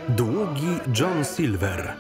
Długi John Silver.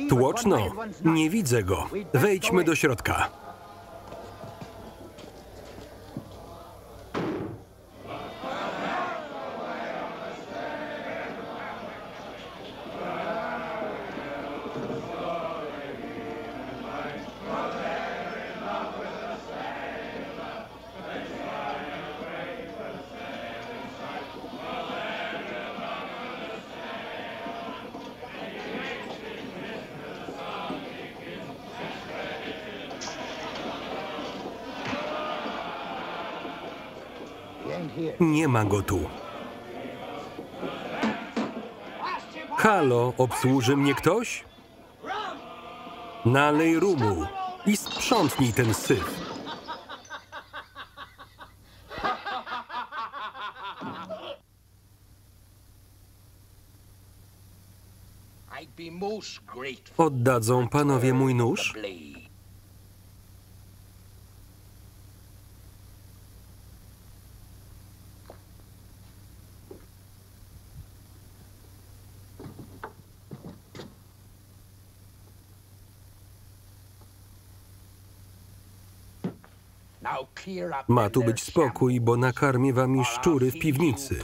Tłoczno, nie widzę go. Wejdźmy do środka. Nie ma go tu. Halo, obsłuży mnie ktoś? Nalej rumu i sprzątnij ten syf. Oddadzą panowie mój nóż? Ma tu być spokój, bo nakarmię wami szczury w piwnicy.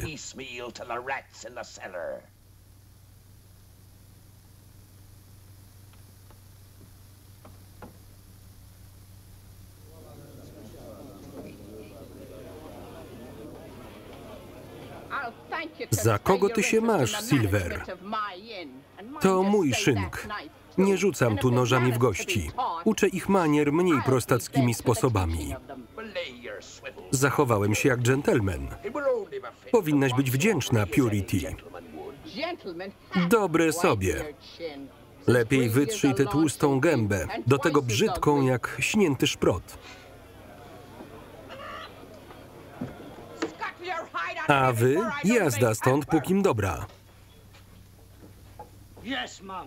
Za kogo ty się masz, Silver? To mój szynk. Nie rzucam tu nożami w gości. Uczę ich manier mniej prostackimi sposobami. Zachowałem się jak dżentelmen. Powinnaś być wdzięczna, Purity. Dobre sobie. Lepiej wytrzyj tę tłustą gębę, do tego brzydką jak śnięty szprot. A wy jazda stąd, pókim dobra.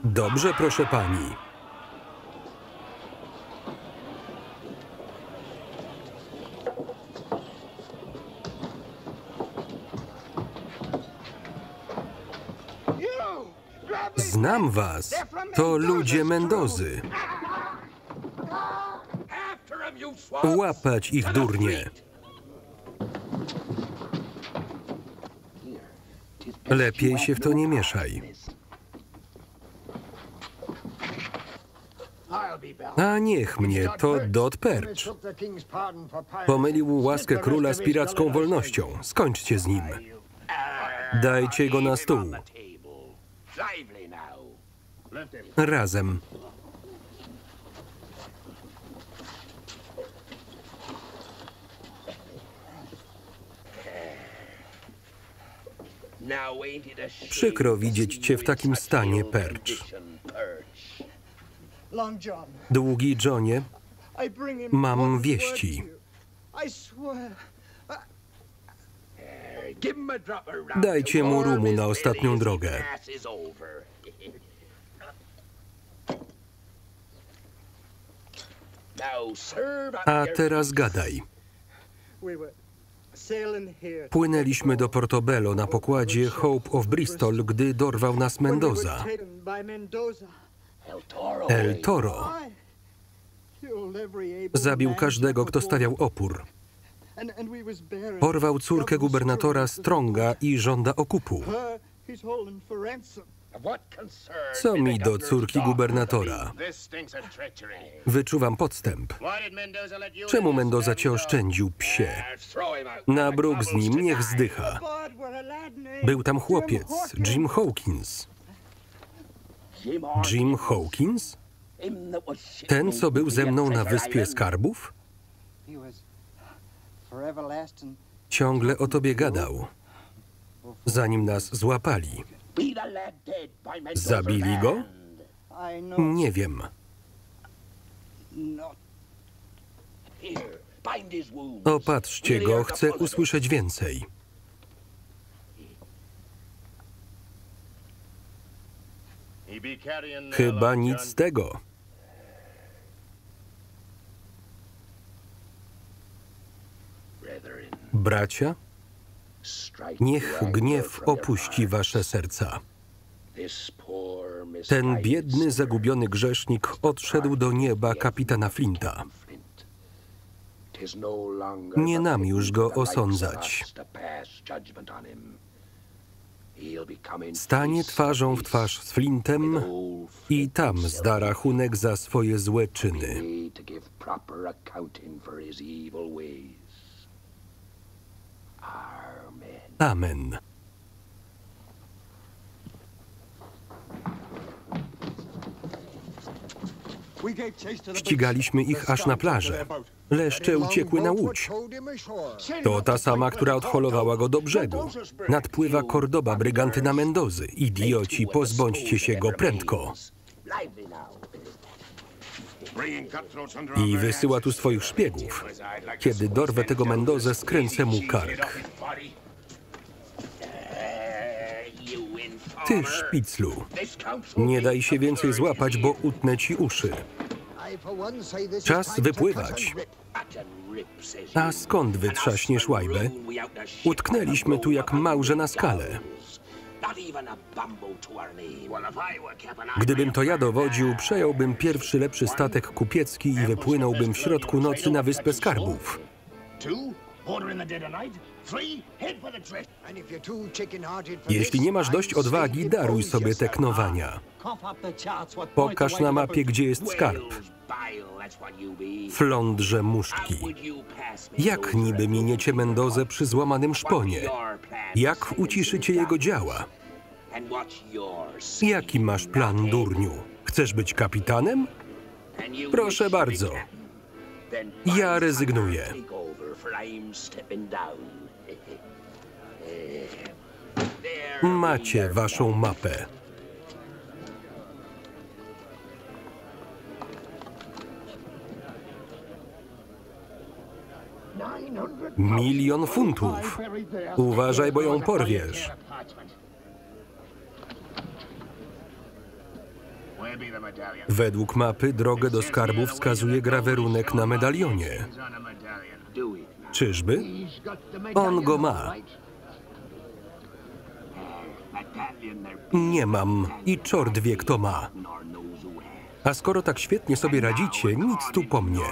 Dobrze, proszę pani. Znam was. To ludzie Mendozy. Łapać ich, durnie. Lepiej się w to nie mieszaj. A niech mnie, to Dot Perch. Pomylił łaskę króla z piracką wolnością. Skończcie z nim. Dajcie go na stół. Przykro widzieć cię w takim stanie, Perch. Długi Johnie, mam wieści. Dajcie mu rumu na ostatnią drogę. A teraz gadaj. Płynęliśmy do Portobello na pokładzie Hope of Bristol, gdy dorwał nas Mendoza. El Toro zabił każdego, kto stawiał opór. Porwał córkę gubernatora Stronga i żąda okupu. Co mi do córki gubernatora? Wyczuwam podstęp. Czemu Mendoza cię oszczędził, psie? Na bruk z nim, niech zdycha. Był tam chłopiec, Jim Hawkins. Jim Hawkins? Ten, co był ze mną na Wyspie Skarbów? Ciągle o tobie gadał, zanim nas złapali. Zabili go? Nie wiem. Opatrzcie go, chcę usłyszeć więcej. Chyba nic z tego. Bracia, niech gniew opuści wasze serca. Ten biedny, zagubiony grzesznik odszedł do nieba kapitana Flinta. Nie nam już go osądzać. Stanie twarzą w twarz z Flintem i tam zda rachunek za swoje złe czyny. Amen. Ścigaliśmy ich aż na plażę. Leszcze uciekły na łódź. To ta sama, która odholowała go do brzegu. Nadpływa Cordoba, brygantyna Mendozy. Idioci, pozbądźcie się go prędko. I wysyła tu swoich szpiegów. Kiedy dorwę tego Mendozę, skręcę mu kark. Ty, szpiclu, nie daj się więcej złapać, bo utnę ci uszy. Czas wypływać. A skąd wytrzaśniesz łajbę? Utknęliśmy tu jak małże na skale. Gdybym to ja dowodził, przejąłbym pierwszy lepszy statek kupiecki i wypłynąłbym w środku nocy na Wyspę Skarbów. Jeśli nie masz dość odwagi, daruj sobie te knowania. Pokaż na mapie, gdzie jest skarb. Flądrze musztki. Jak niby miniecie Mendozę przy złamanym szponie? Jak uciszycie jego działa? Jaki masz plan, durniu? Chcesz być kapitanem? Proszę bardzo. Ja rezygnuję. Macie waszą mapę. $1 000 000 funtów. Uważaj, bo ją porwiesz. Według mapy drogę do skarbów wskazuje grawerunek na medalionie. Czyżby? On go ma. Nie mam i czort wie, kto ma. A skoro tak świetnie sobie radzicie, nic tu po mnie.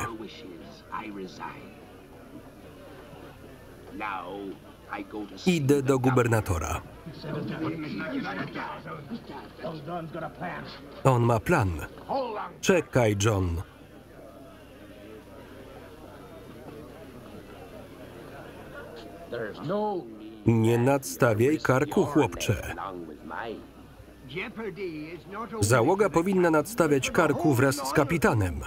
Idę do gubernatora. On ma plan. Czekaj, John. Nie nadstawiaj karku, chłopcze. Załoga powinna nadstawiać karku wraz z kapitanem.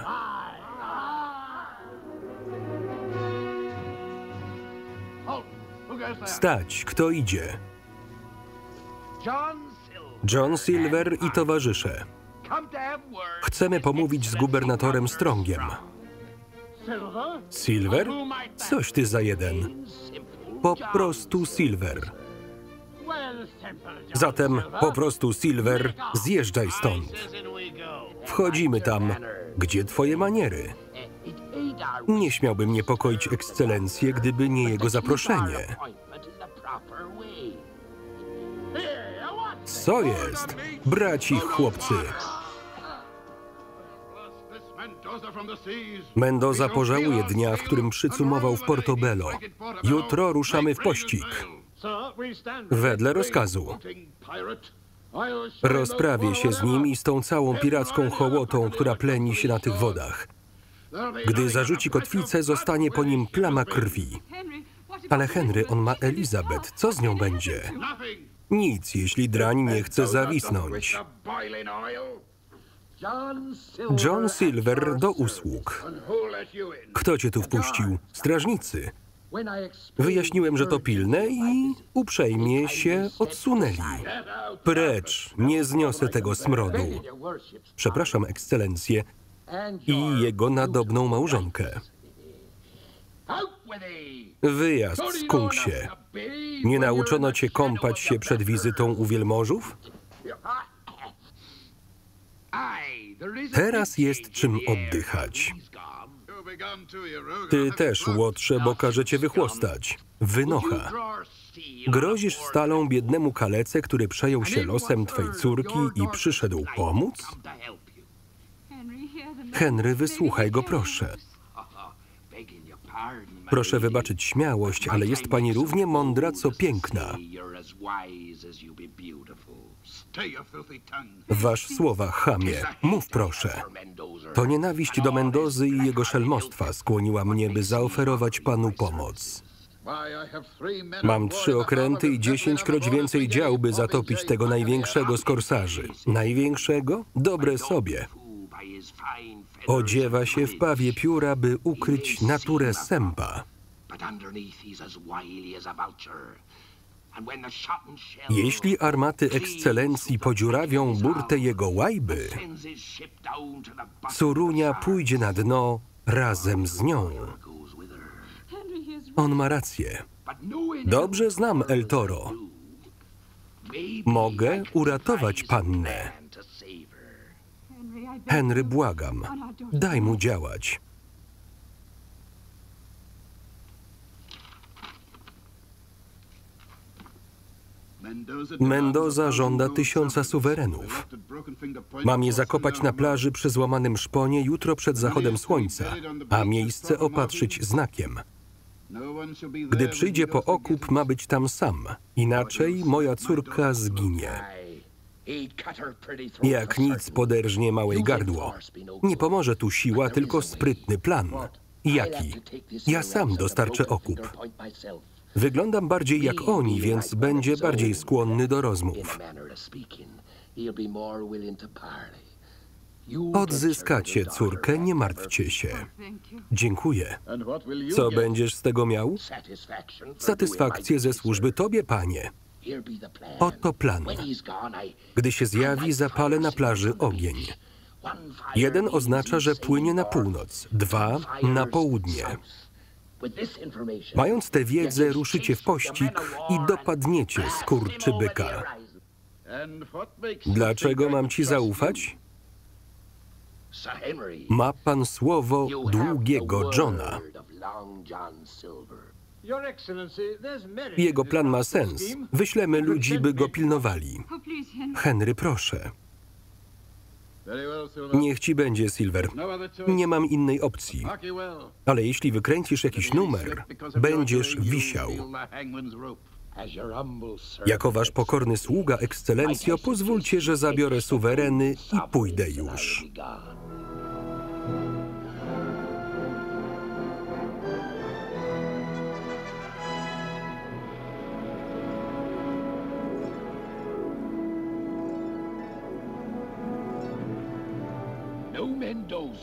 Stać, kto idzie? John Silver i towarzysze. Chcemy pomówić z gubernatorem Strongiem. Silver? Coś ty za jeden. Po prostu Silver. Zatem po prostu Silver, zjeżdżaj stąd. Wchodzimy tam. Gdzie twoje maniery? Nie śmiałbym niepokoić ekscelencję, gdyby nie jego zaproszenie. Co jest? Braci chłopcy. Mendoza pożałuje dnia, w którym przycumował w Portobello. Jutro ruszamy w pościg. Wedle rozkazu. Rozprawię się z nim i z tą całą piracką hołotą, która pleni się na tych wodach. Gdy zarzuci kotwicę, zostanie po nim plama krwi. Ale Henry, on ma Elizabeth. Co z nią będzie? Nic, jeśli drań nie chce zawisnąć. John Silver do usług. Kto cię tu wpuścił? Strażnicy. Wyjaśniłem, że to pilne i uprzejmie się odsunęli. Precz, nie zniosę tego smrodu. Przepraszam, ekscelencję i jego nadobną małżonkę. Wyjazd, skunksie. Nie nauczono cię kąpać się przed wizytą u wielmożów? Teraz jest czym oddychać. Ty też, łotrze, bo każe cię wychłostać. Wynocha. Grozisz stalą biednemu kalece, który przejął się losem twej córki i przyszedł pomóc? Henry, wysłuchaj go, proszę. Proszę wybaczyć śmiałość, ale jest pani równie mądra, co piękna. Wasz słowa, chamie. Mów proszę. To nienawiść do Mendozy i jego szelmostwa skłoniła mnie, by zaoferować panu pomoc. Mam 3 okręty i 10-kroć więcej dział, by zatopić tego największego z korsarzy. Największego? Dobre sobie. Odziewa się w pawie pióra, by ukryć naturę sępa. Jeśli armaty ekscelencji podziurawią burtę jego łajby, Surunia pójdzie na dno razem z nią. On ma rację. Dobrze znam El Toro. Mogę uratować pannę. Henry, błagam, daj mu działać. Mendoza żąda 1000 suwerenów. Mam je zakopać na plaży przy złamanym szponie jutro przed zachodem słońca, a miejsce opatrzyć znakiem. Gdy przyjdzie po okup, ma być tam sam, inaczej moja córka zginie. Jak nic poderżnie małej gardło. Nie pomoże tu siła, tylko sprytny plan. Jaki? Ja sam dostarczę okup. Wyglądam bardziej jak oni, więc będzie bardziej skłonny do rozmów. Odzyskacie córkę, nie martwcie się. Dziękuję. Co będziesz z tego miał? Satysfakcję ze służby tobie, panie. Oto plan. Gdy się zjawi, zapalę na plaży ogień. 1 oznacza, że płynie na północ, 2 na południe. Mając tę wiedzę, ruszycie w pościg i dopadniecie skurczybyka. Dlaczego mam ci zaufać? Ma pan słowo długiego Johna. Jego plan ma sens. Wyślemy ludzi, by go pilnowali. Henry, proszę. Niech ci będzie, Silver. Nie mam innej opcji. Ale jeśli wykręcisz jakiś numer, będziesz wisiał. Jako wasz pokorny sługa, ekscelencjo, pozwólcie, że zabiorę suwereny i pójdę już.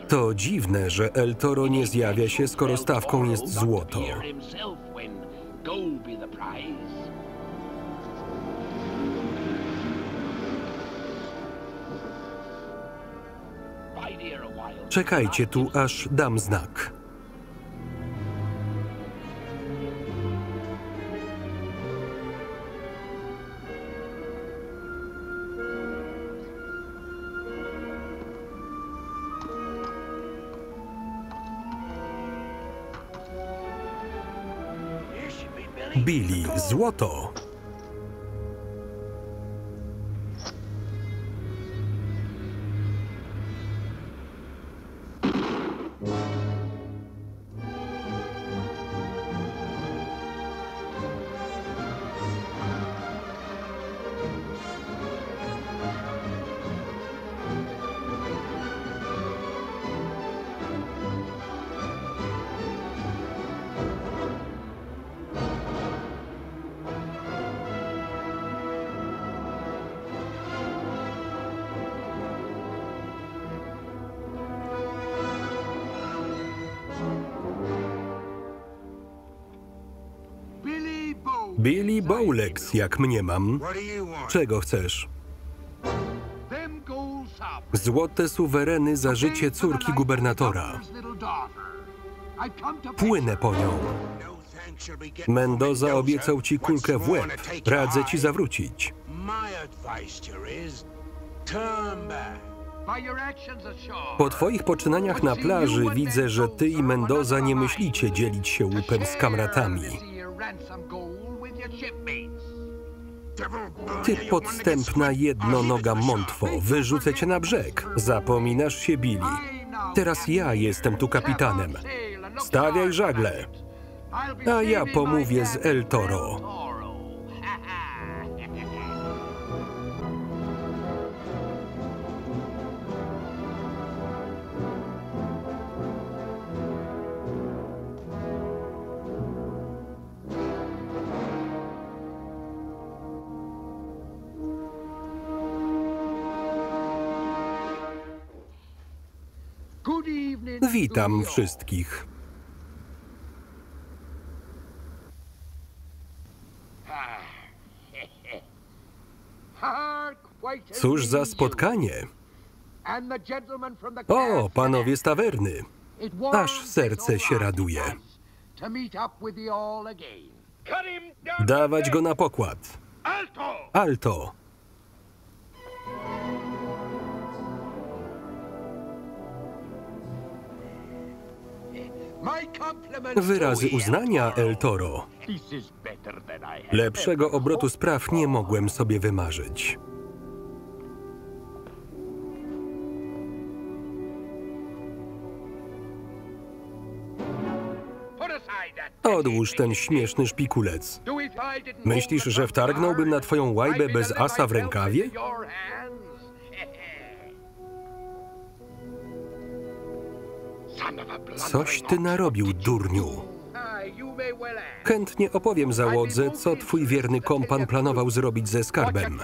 To dziwne, że El Toro nie zjawia się, skoro stawką jest złoto. Czekajcie tu, aż dam znak. Billy, złoto! Billy Bowlegs, jak mniemam. Czego chcesz? Złote suwereny za życie córki gubernatora. Płynę po nią. Mendoza obiecał ci kulkę w łeb. Radzę ci zawrócić. Po twoich poczynaniach na plaży widzę, że ty i Mendoza nie myślicie dzielić się łupem z kamratami. Ty podstępna jednonoga mątwo, wyrzucę cię na brzeg. Zapominasz się, Billy. Teraz ja jestem tu kapitanem. Stawiaj żagle, a ja pomówię z El Toro. Witam wszystkich. Cóż za spotkanie. O, panowie z tawerny. Aż serce się raduje. Dawać go na pokład. Alto. Wyrazy uznania, El Toro. Lepszego obrotu spraw nie mogłem sobie wymarzyć. Odłóż ten śmieszny szpikulec. Myślisz, że wtargnąłbym na twoją łajbę bez asa w rękawie? Coś ty narobił, durniu. Chętnie opowiem załodze, co twój wierny kompan planował zrobić ze skarbem.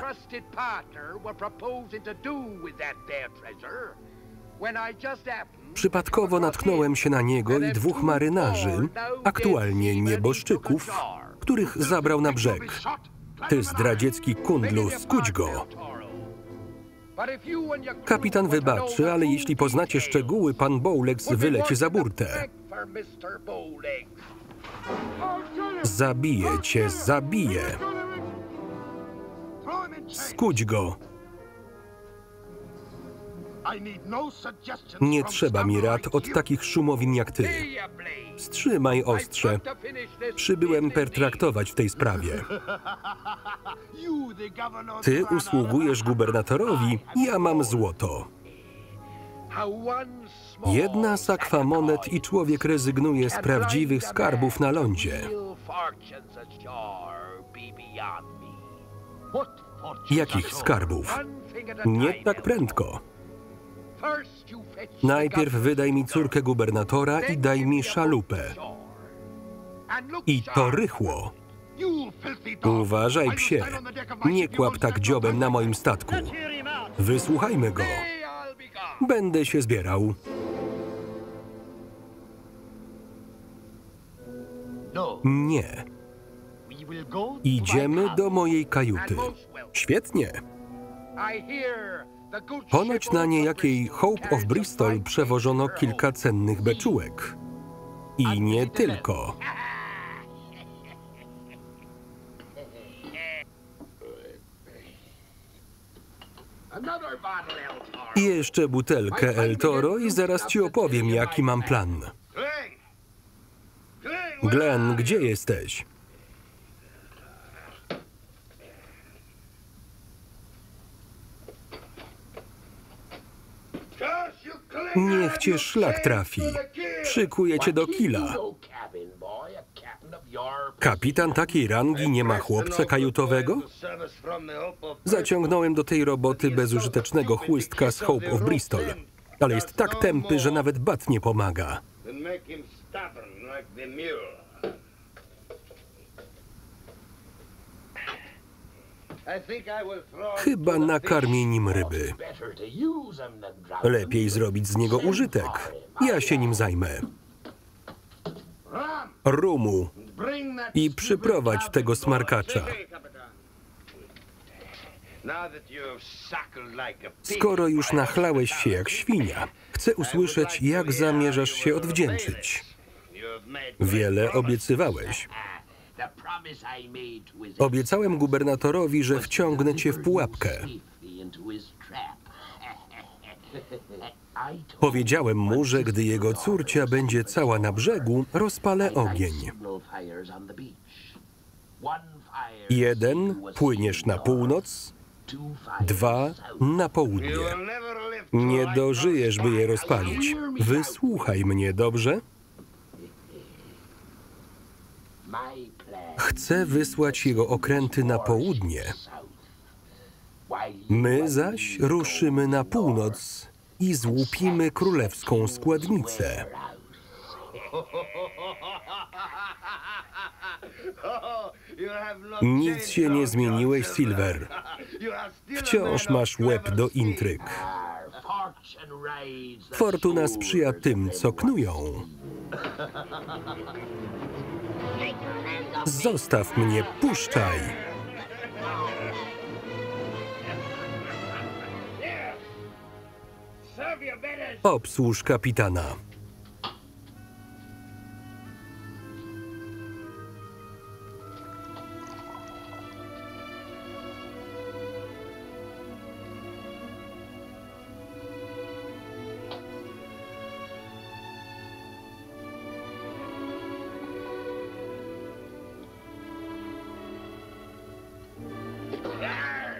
Przypadkowo natknąłem się na niego i dwóch marynarzy, aktualnie nieboszczyków, których zabrał na brzeg. Ty zdradziecki kundlu, skudź go! Kapitan wybaczy, ale jeśli poznacie szczegóły, pan Bowlegs wyleci za burtę. Zabiję cię, zabiję! Skudź go! Nie trzeba mi rad od takich szumowin jak ty. Wstrzymaj ostrze. Przybyłem pertraktować w tej sprawie. Ty usługujesz gubernatorowi, ja mam złoto. Jedna sakwa monet i człowiek rezygnuje z prawdziwych skarbów na lądzie. Jakich skarbów? Nie tak prędko. Najpierw wydaj mi córkę gubernatora i daj mi szalupę. I to rychło. Uważaj, psie. Nie kłap tak dziobem na moim statku. Wysłuchajmy go. Będę się zbierał. Nie. Idziemy do mojej kajuty. Świetnie. Ponoć na niejakiej Hope of Bristol przewożono kilka cennych beczułek. I nie tylko. Jeszcze butelkę El Toro i zaraz ci opowiem, jaki mam plan. Glenn, gdzie jesteś? Niech cię szlak trafi. Przykuję cię do killa. Kapitan takiej rangi nie ma chłopca kajutowego? Zaciągnąłem do tej roboty bezużytecznego chłystka z Hope of Bristol, ale jest tak tępy, że nawet bat nie pomaga. Chyba nakarmię nim ryby. Lepiej zrobić z niego użytek. Ja się nim zajmę. Rumu. I przyprowadź tego smarkacza. Skoro już nachlałeś się jak świnia, chcę usłyszeć, jak zamierzasz się odwdzięczyć. Wiele obiecywałeś. Obiecałem gubernatorowi, że wciągnę cię w pułapkę. Powiedziałem mu, że gdy jego córcia będzie cała na brzegu, rozpalę ogień. 1. Płyniesz na północ. 2. Na południe. Nie dożyjesz, by je rozpalić. Wysłuchaj mnie, dobrze? Chcę wysłać jego okręty na południe. My zaś ruszymy na północ i złupimy królewską składnicę. Nic się nie zmieniłeś, Silver. Wciąż masz łeb do intryg. Fortuna sprzyja tym, co knują. Zostaw mnie, puszczaj! Obsłuż kapitana.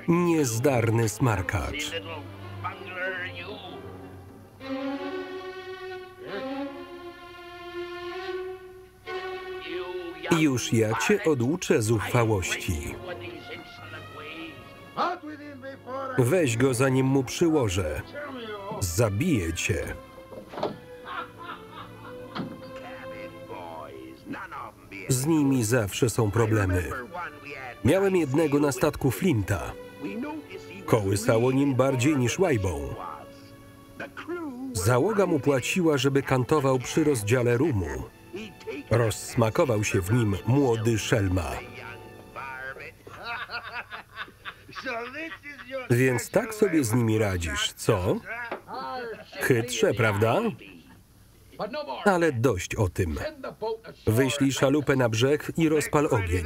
Niezdarny smarkacz. Już ja cię oduczę zuchwałości. Weź go, zanim mu przyłożę. Zabiję cię. Z nimi zawsze są problemy. Miałem jednego na statku Flinta. Kołysało nim bardziej niż łajbą. Załoga mu płaciła, żeby kantował przy rozdziale rumu. Rozsmakował się w nim młody szelma. Więc tak sobie z nimi radzisz, co? Chytrze, prawda? Ale dość o tym. Wyślij szalupę na brzeg i rozpal ogień.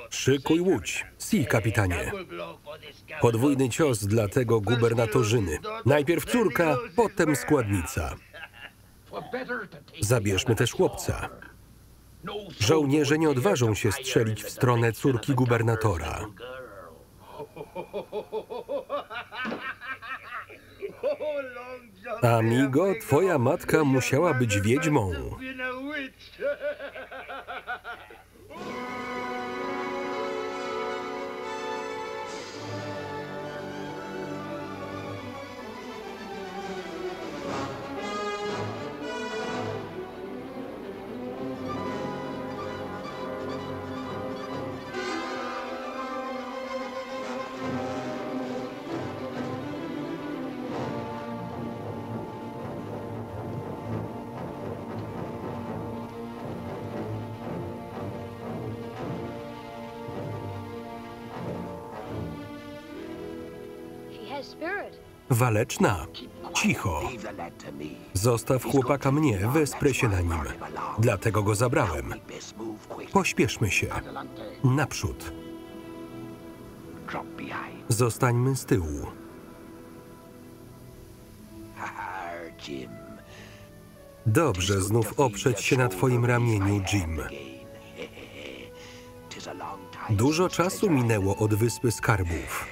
Szykuj łódź. Si, kapitanie. Podwójny cios dla tego gubernatorzyny. Najpierw córka, potem składnica. Zabierzmy też chłopca. Żołnierze nie odważą się strzelić w stronę córki gubernatora. Amigo, twoja matka musiała być wiedźmą. Spirit. Waleczna, cicho. Zostaw chłopaka mnie, wesprę się na nim. Dlatego go zabrałem. Pośpieszmy się. Naprzód. Zostańmy z tyłu. Dobrze znów oprzeć się na twoim ramieniu, Jim. Dużo czasu minęło od Wyspy Skarbów.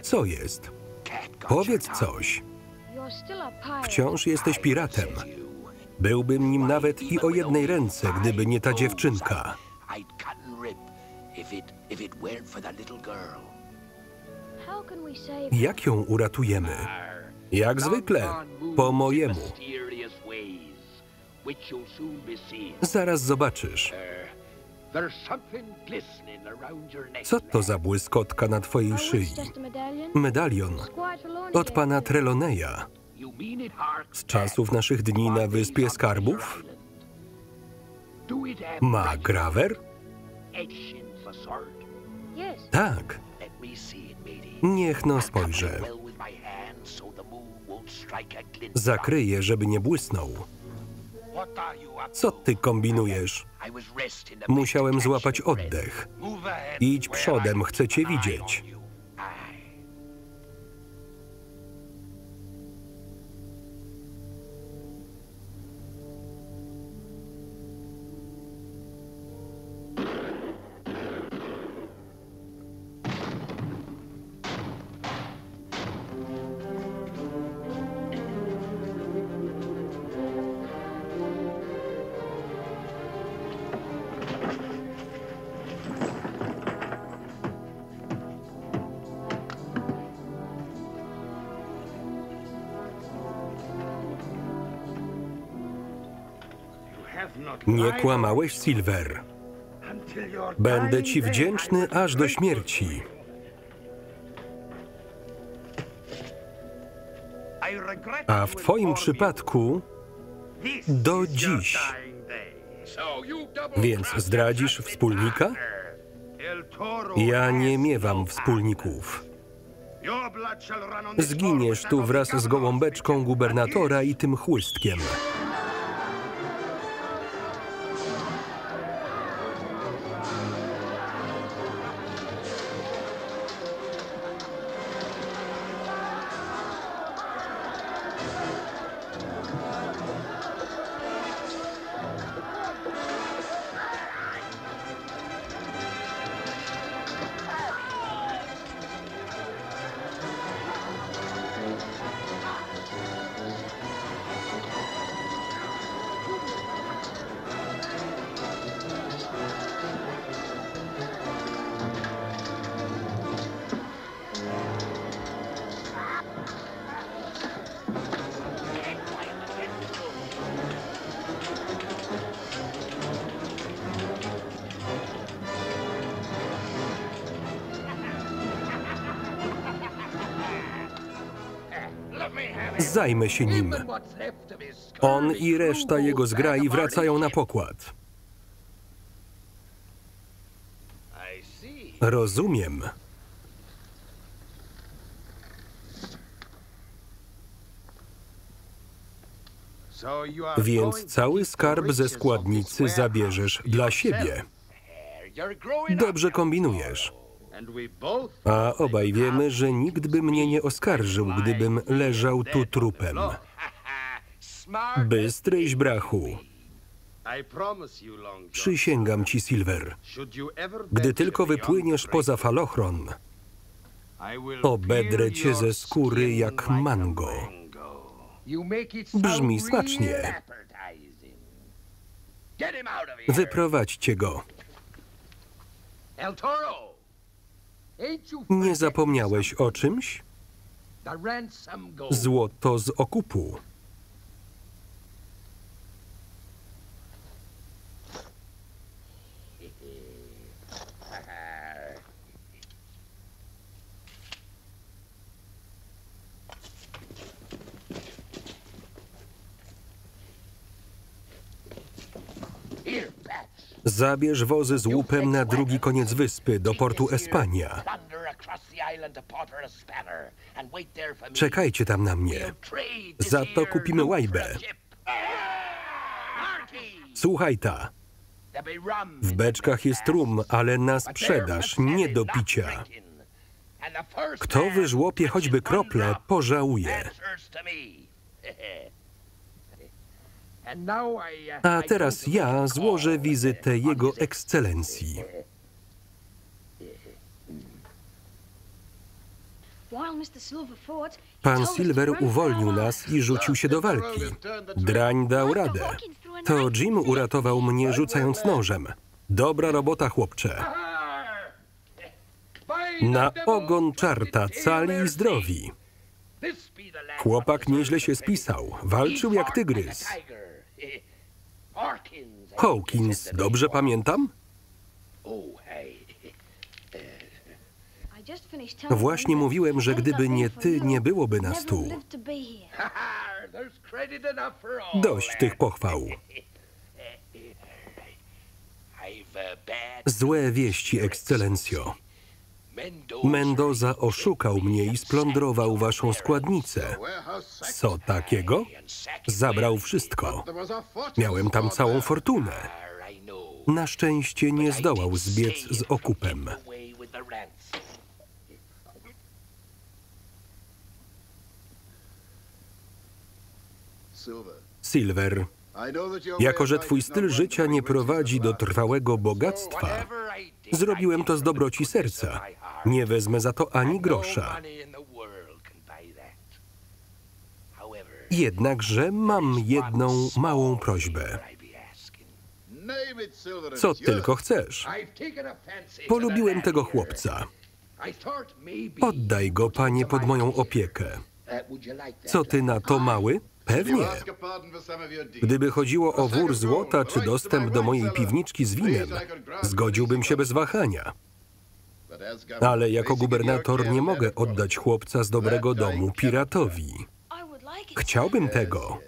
Co jest? Powiedz coś. Wciąż jesteś piratem. Byłbym nim nawet i o jednej ręce, gdyby nie ta dziewczynka. Jak ją uratujemy? Jak zwykle, po mojemu. Zaraz zobaczysz. Co to za błyskotka na twojej szyi? Medalion od pana Trelawneya. Z czasów naszych dni na Wyspie Skarbów? Ma grawer? Tak. Niech no spojrzę. Zakryję, żeby nie błysnął. Co ty kombinujesz? Musiałem złapać oddech. Idź przodem, chcę cię widzieć. Nie kłamałeś, Silver. Będę ci wdzięczny aż do śmierci. A w twoim przypadku do dziś. Więc zdradzisz wspólnika? Ja nie miewam wspólników. Zginiesz tu wraz z gołąbeczką gubernatora i tym chłystkiem. Zajmę się nim. On i reszta jego zgrai wracają na pokład. Rozumiem. Więc cały skarb ze składnicy zabierzesz dla siebie. Dobrze kombinujesz. A obaj wiemy, że nikt by mnie nie oskarżył, gdybym leżał tu trupem. Bystryś, brachu. Przysięgam ci, Silver. Gdy tylko wypłyniesz poza falochron, obedrę cię ze skóry jak mango. Brzmi smacznie. Wyprowadźcie go. Nie zapomniałeś o czymś? Złoto z okupu. Zabierz wozy z łupem na drugi koniec wyspy, do portu Espania. Czekajcie tam na mnie. Za to kupimy łajbę. Słuchaj ta. W beczkach jest rum, ale na sprzedaż, nie do picia. Kto wyżłopie choćby kroplę, pożałuje. A teraz ja złożę wizytę Jego Ekscelencji. Pan Silver uwolnił nas i rzucił się do walki. Drań dał radę. To Jim uratował mnie, rzucając nożem. Dobra robota, chłopcze. Na ogon czarta, cali i zdrowi. Chłopak nieźle się spisał. Walczył jak tygrys. Hawkins, dobrze pamiętam? Właśnie mówiłem, że gdyby nie ty, nie byłoby nas tu. Dość tych pochwał. Złe wieści, Ekscelencjo. Mendoza oszukał mnie i splądrował waszą składnicę. Co takiego? Zabrał wszystko. Miałem tam całą fortunę. Na szczęście nie zdołał zbiec z okupem. Silver, jako że twój styl życia nie prowadzi do trwałego bogactwa, zrobiłem to z dobroci serca. Nie wezmę za to ani grosza. Jednakże mam jedną małą prośbę. Co tylko chcesz. Polubiłem tego chłopca. Oddaj go, panie, pod moją opiekę. Co ty na to, mały? Pewnie. Gdyby chodziło o wór złota czy dostęp do mojej piwniczki z winem, zgodziłbym się bez wahania. Ale jako gubernator nie mogę oddać chłopca z dobrego domu piratowi. Chciałbym tego.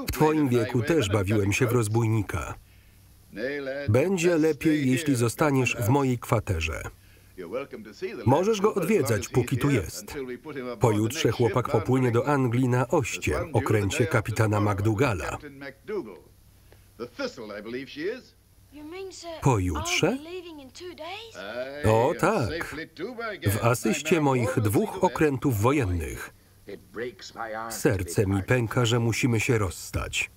W twoim wieku też bawiłem się w rozbójnika. Będzie lepiej, jeśli zostaniesz w mojej kwaterze. Możesz go odwiedzać, póki tu jest. Pojutrze chłopak popłynie do Anglii na oście, okręcie kapitana McDougalla. Pojutrze? O tak, w asyście moich 2 okrętów wojennych. Serce mi pęka, że musimy się rozstać.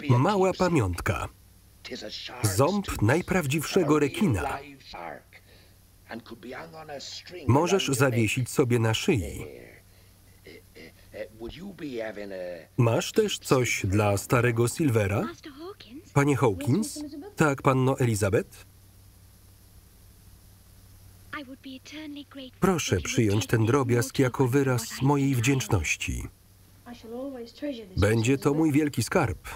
Mała pamiątka. Ząb najprawdziwszego rekina. Możesz zawiesić sobie na szyi. Masz też coś dla starego Silvera? Panie Hawkins? Tak, panno Elizabeth? Proszę przyjąć ten drobiazg jako wyraz mojej wdzięczności. Będzie to mój wielki skarb.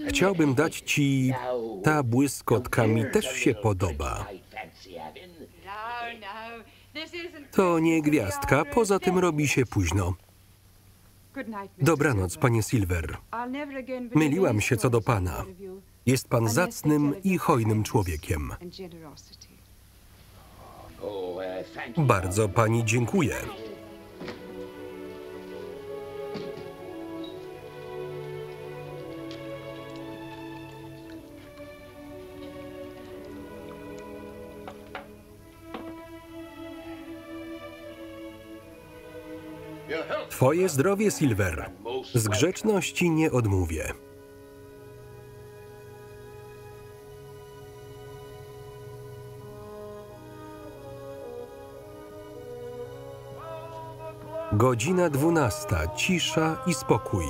Chciałbym dać ci... Ta błyskotka mi też się podoba. To nie gwiazdka, poza tym robi się późno. Dobranoc, panie Silver. Myliłam się co do pana. Jest pan zacnym i hojnym człowiekiem. Bardzo pani dziękuję. Twoje zdrowie, Silver. Z grzeczności nie odmówię. Godzina 12. Cisza i spokój.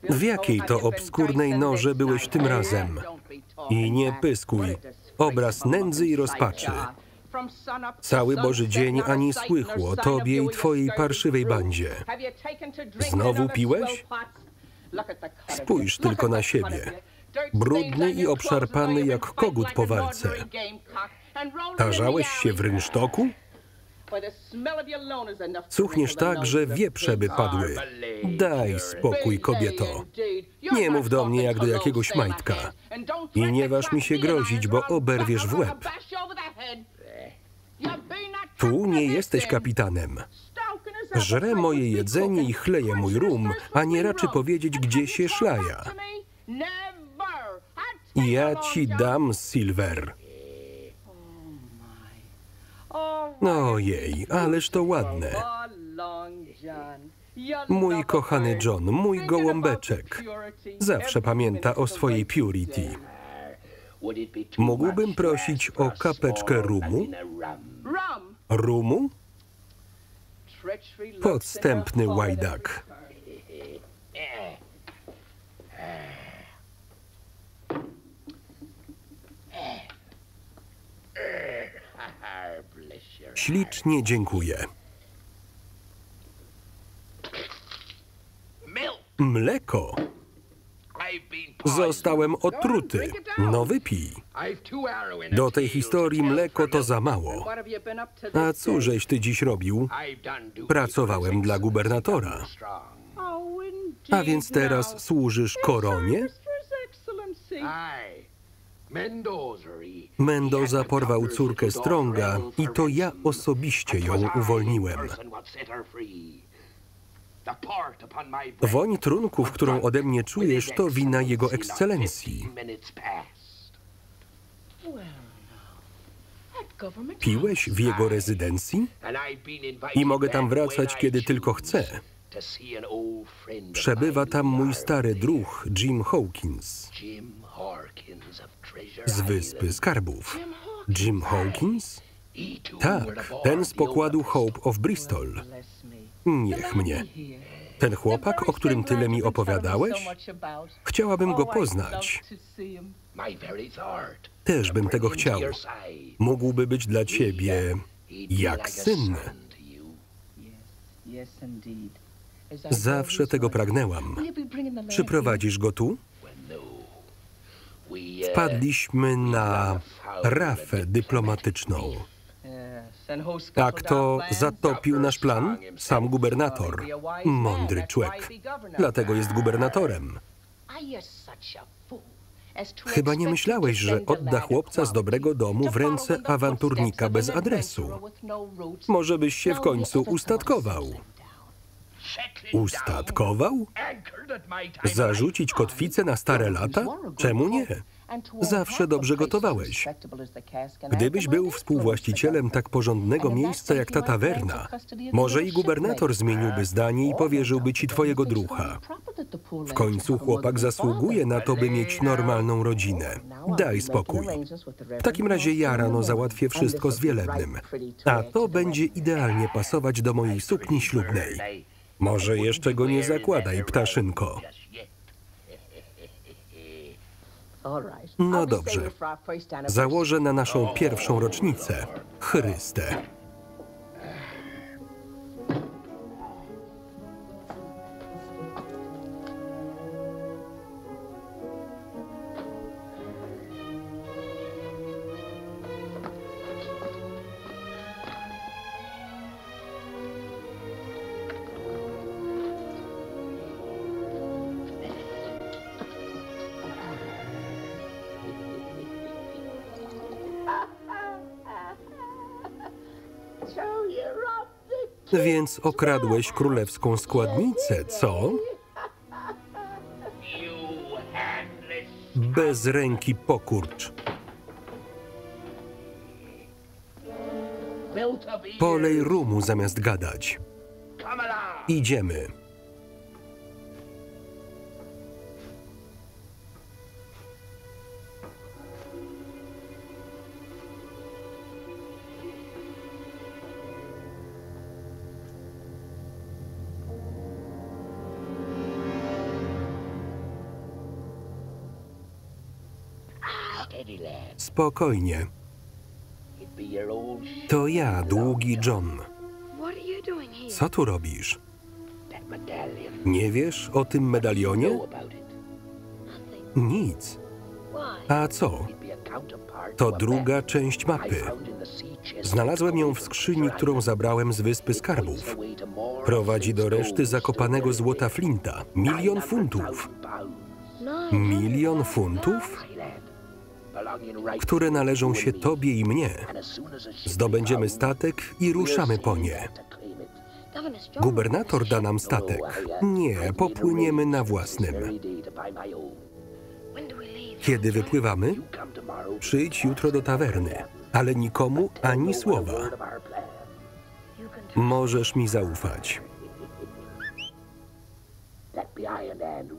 W jakiej to obskurnej norze byłeś tym razem? I nie pyskuj. Obraz nędzy i rozpaczy. Cały Boży dzień ani słychu o tobie i twojej parszywej bandzie. Znowu piłeś? Spójrz tylko na siebie. Brudny i obszarpany jak kogut po walce. Tarzałeś się w rynsztoku? Cuchniesz tak, że wieprze by padły. Daj spokój, kobieto. Nie mów do mnie jak do jakiegoś majtka. I nie waż mi się grozić, bo oberwiesz w łeb. Tu nie jesteś kapitanem. Żre moje jedzenie i chleje mój rum, a nie raczy powiedzieć, gdzie się szlaja. Ja ci dam, Silver. Ojej, ależ to ładne. Mój kochany John, mój gołąbeczek. Zawsze pamięta o swojej Purity. Mógłbym prosić o kapeczkę rumu? Rumu? Podstępny łajdak. Ślicznie dziękuję. Mleko? Zostałem otruty. No wypij. Do tej historii mleko to za mało. A cóżeś ty dziś robił? Pracowałem dla gubernatora. A więc teraz służysz koronie? Mendoza porwał córkę Stronga i to ja osobiście ją uwolniłem. Woń trunków, którą ode mnie czujesz, to wina jego ekscelencji. Piłeś w jego rezydencji? I mogę tam wracać, kiedy tylko chcę. Przebywa tam mój stary druh, Jim Hawkins. Z Wyspy Skarbów. Jim Hawkins? Tak, ten z pokładu Hope of Bristol. Niech mnie. Ten chłopak, o którym tyle mi opowiadałeś? Chciałabym go poznać. Też bym tego chciał. Mógłby być dla ciebie jak syn. Zawsze tego pragnęłam. Przyprowadzisz go tu? Wpadliśmy na rafę dyplomatyczną. A kto zatopił nasz plan? Sam gubernator. Mądry człek. Dlatego jest gubernatorem. Chyba nie myślałeś, że odda chłopca z dobrego domu w ręce awanturnika bez adresu. Może byś się w końcu ustatkował. Ustatkował? Zarzucić kotwicę na stare lata? Czemu nie? Zawsze dobrze gotowałeś. Gdybyś był współwłaścicielem tak porządnego miejsca jak ta tawerna, może i gubernator zmieniłby zdanie i powierzyłby ci twojego druha. W końcu chłopak zasługuje na to, by mieć normalną rodzinę. Daj spokój. W takim razie ja rano załatwię wszystko z Wielebnym, a to będzie idealnie pasować do mojej sukni ślubnej. Może jeszcze go nie zakładaj, ptaszynko. No dobrze. Założę na naszą pierwszą rocznicę. Chryste. Więc okradłeś królewską składnicę, co? Bez ręki pokurcz. Polej rumu zamiast gadać. Idziemy. Spokojnie. To ja, Długi John. Co tu robisz? Nie wiesz o tym medalionie? Nic. A co? To druga część mapy. Znalazłem ją w skrzyni, którą zabrałem z Wyspy Skarbów. Prowadzi do reszty zakopanego złota Flinta. 1 000 000 funtów. 1 000 000 funtów? Które należą się tobie i mnie. Zdobędziemy statek i ruszamy po nie. Gubernator da nam statek. Nie, popłyniemy na własnym. Kiedy wypływamy? Przyjdź jutro do tawerny, ale nikomu ani słowa. Możesz mi zaufać.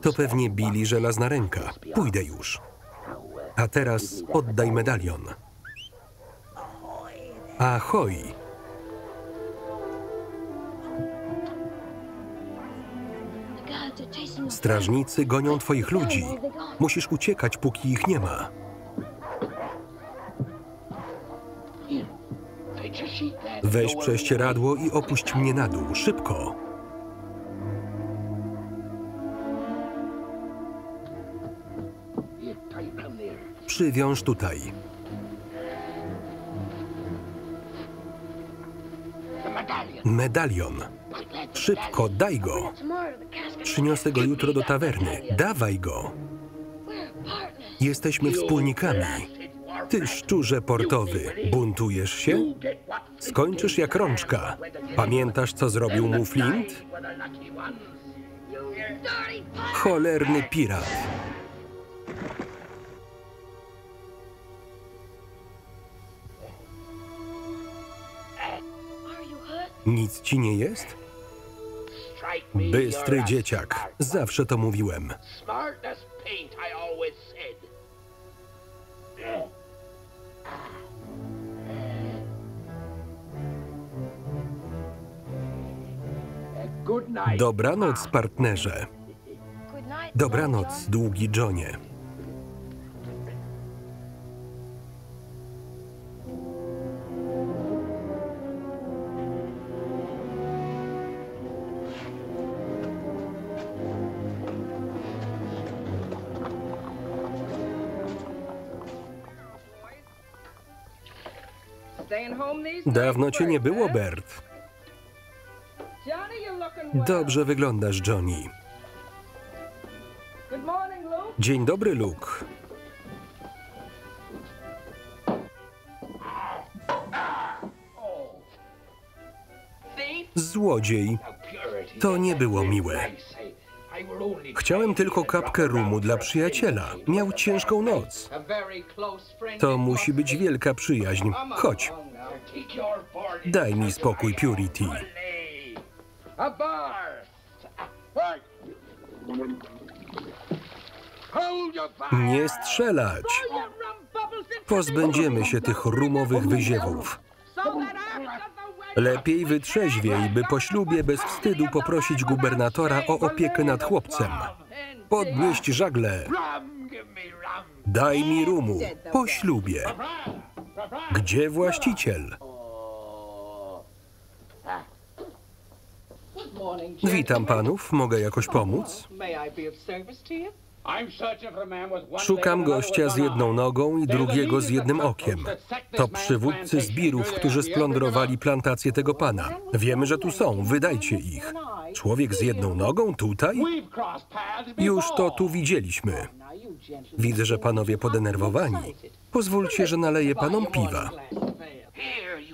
To pewnie Billy żelazna ręka. Pójdę już. A teraz oddaj medalion. Ahoj! Strażnicy gonią twoich ludzi. Musisz uciekać, póki ich nie ma. Weź prześcieradło i opuść mnie na dół. Szybko! Przywiąż tutaj. Medalion. Szybko, daj go. Przyniosę go jutro do tawerny. Dawaj go. Jesteśmy wspólnikami. Ty, szczurze portowy, buntujesz się? Skończysz jak rączka. Pamiętasz, co zrobił mu Flint? Cholerny pirat. Nic ci nie jest? Bystry dzieciak. Zawsze to mówiłem. Dobranoc, partnerze. Dobranoc, Długi Johnie. Dawno cię nie było, Bert. Dobrze wyglądasz, Johnny. Dzień dobry, Luke. Złodziej. To nie było miłe. Chciałem tylko kapkę rumu dla przyjaciela. Miał ciężką noc. To musi być wielka przyjaźń. Chodź. Daj mi spokój, Purity. Nie strzelać. Pozbędziemy się tych rumowych wyziewów. Lepiej wytrzeźwiej, by po ślubie bez wstydu poprosić gubernatora o opiekę nad chłopcem. Podnieść żagle. Daj mi rumu. Po ślubie. Gdzie właściciel? Witam panów. Mogę jakoś pomóc? Szukam gościa z jedną nogą i drugiego z jednym okiem. To przywódcy zbirów, którzy splądrowali plantację tego pana. Wiemy, że tu są. Wydajcie ich. Człowiek z jedną nogą tutaj? Już to tu widzieliśmy. Widzę, że panowie podenerwowani. Pozwólcie, że naleję panom piwa.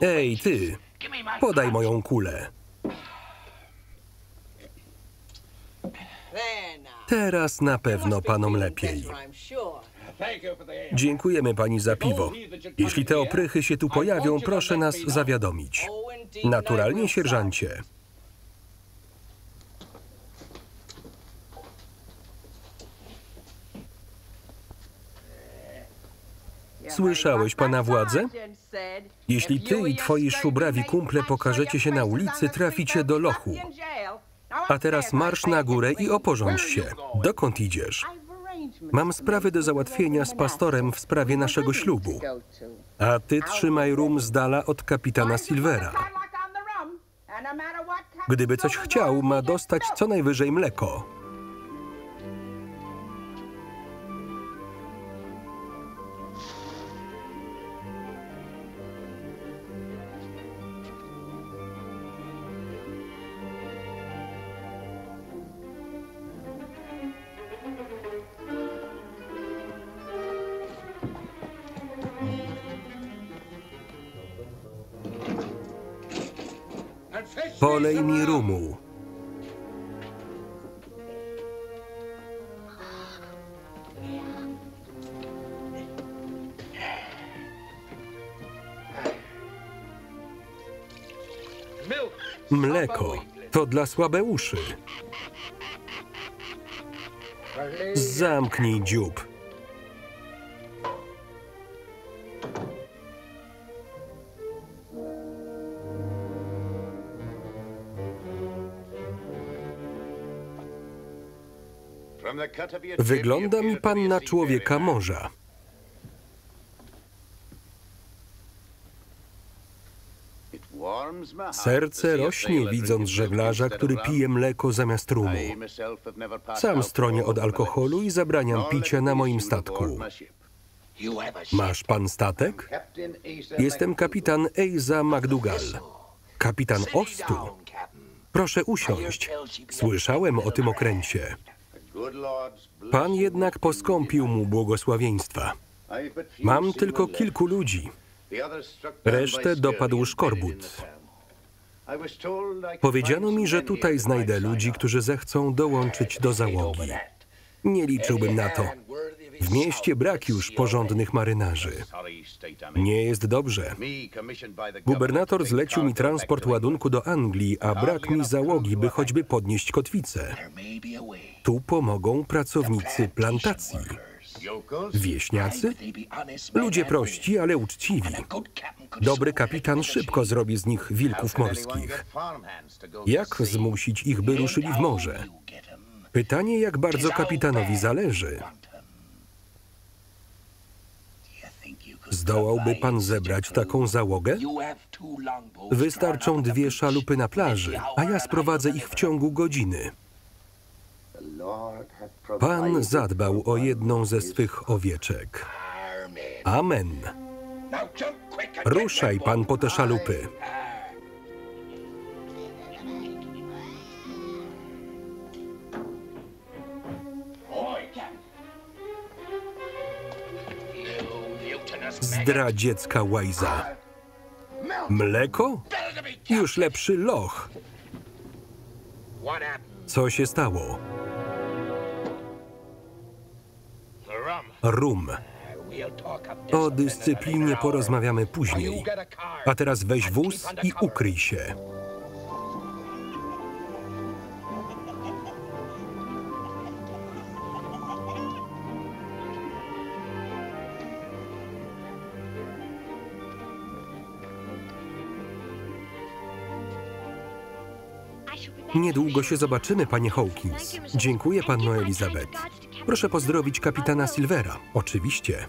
Ej, ty! Podaj moją kulę. Teraz na pewno panom lepiej. Dziękujemy pani za piwo. Jeśli te oprychy się tu pojawią, proszę nas zawiadomić. Naturalnie, sierżancie. Słyszałeś pana władzę? Jeśli ty i twoi szubrawi kumple pokażecie się na ulicy, traficie do lochu. A teraz marsz na górę i oporządź się. Dokąd idziesz? Mam sprawy do załatwienia z pastorem w sprawie naszego ślubu. A ty trzymaj rum z dala od kapitana Silvera. Gdyby coś chciał, ma dostać co najwyżej mleko. Polej mi rumu. Mleko to dla słabeuszy. Zamknij dziób. Wygląda mi pan na człowieka morza. Serce rośnie, widząc żeglarza, który pije mleko zamiast rumu. Sam stronię od alkoholu i zabraniam picia na moim statku. Masz pan statek? Jestem kapitan Asa McDougall. Kapitan Ostu. Proszę usiąść. Słyszałem o tym okręcie. Pan jednak poskąpił mu błogosławieństwa. Mam tylko kilku ludzi. Resztę dopadł szkorbut. Powiedziano mi, że tutaj znajdę ludzi, którzy zechcą dołączyć do załogi. Nie liczyłbym na to. W mieście brak już porządnych marynarzy. Nie jest dobrze. Gubernator zlecił mi transport ładunku do Anglii, a brak mi załogi, by choćby podnieść kotwicę. Tu pomogą pracownicy plantacji. Wieśniacy? Ludzie prości, ale uczciwi. Dobry kapitan szybko zrobi z nich wilków morskich. Jak zmusić ich, by ruszyli w morze? Pytanie, jak bardzo kapitanowi zależy. Zdołałby pan zebrać taką załogę? Wystarczą 2 szalupy na plaży, a ja sprowadzę ich w ciągu godziny. Pan zadbał o jedną ze swych owieczek. Amen. Ruszaj pan po te szalupy. Zdradziecka łajza. Mleko? Już lepszy loch. Co się stało? Rum. O dyscyplinie porozmawiamy później. A teraz weź wóz i ukryj się. Niedługo się zobaczymy, panie Hawkins. Dziękuję, panno Elizabeth. Proszę pozdrowić kapitana Silvera. Oczywiście.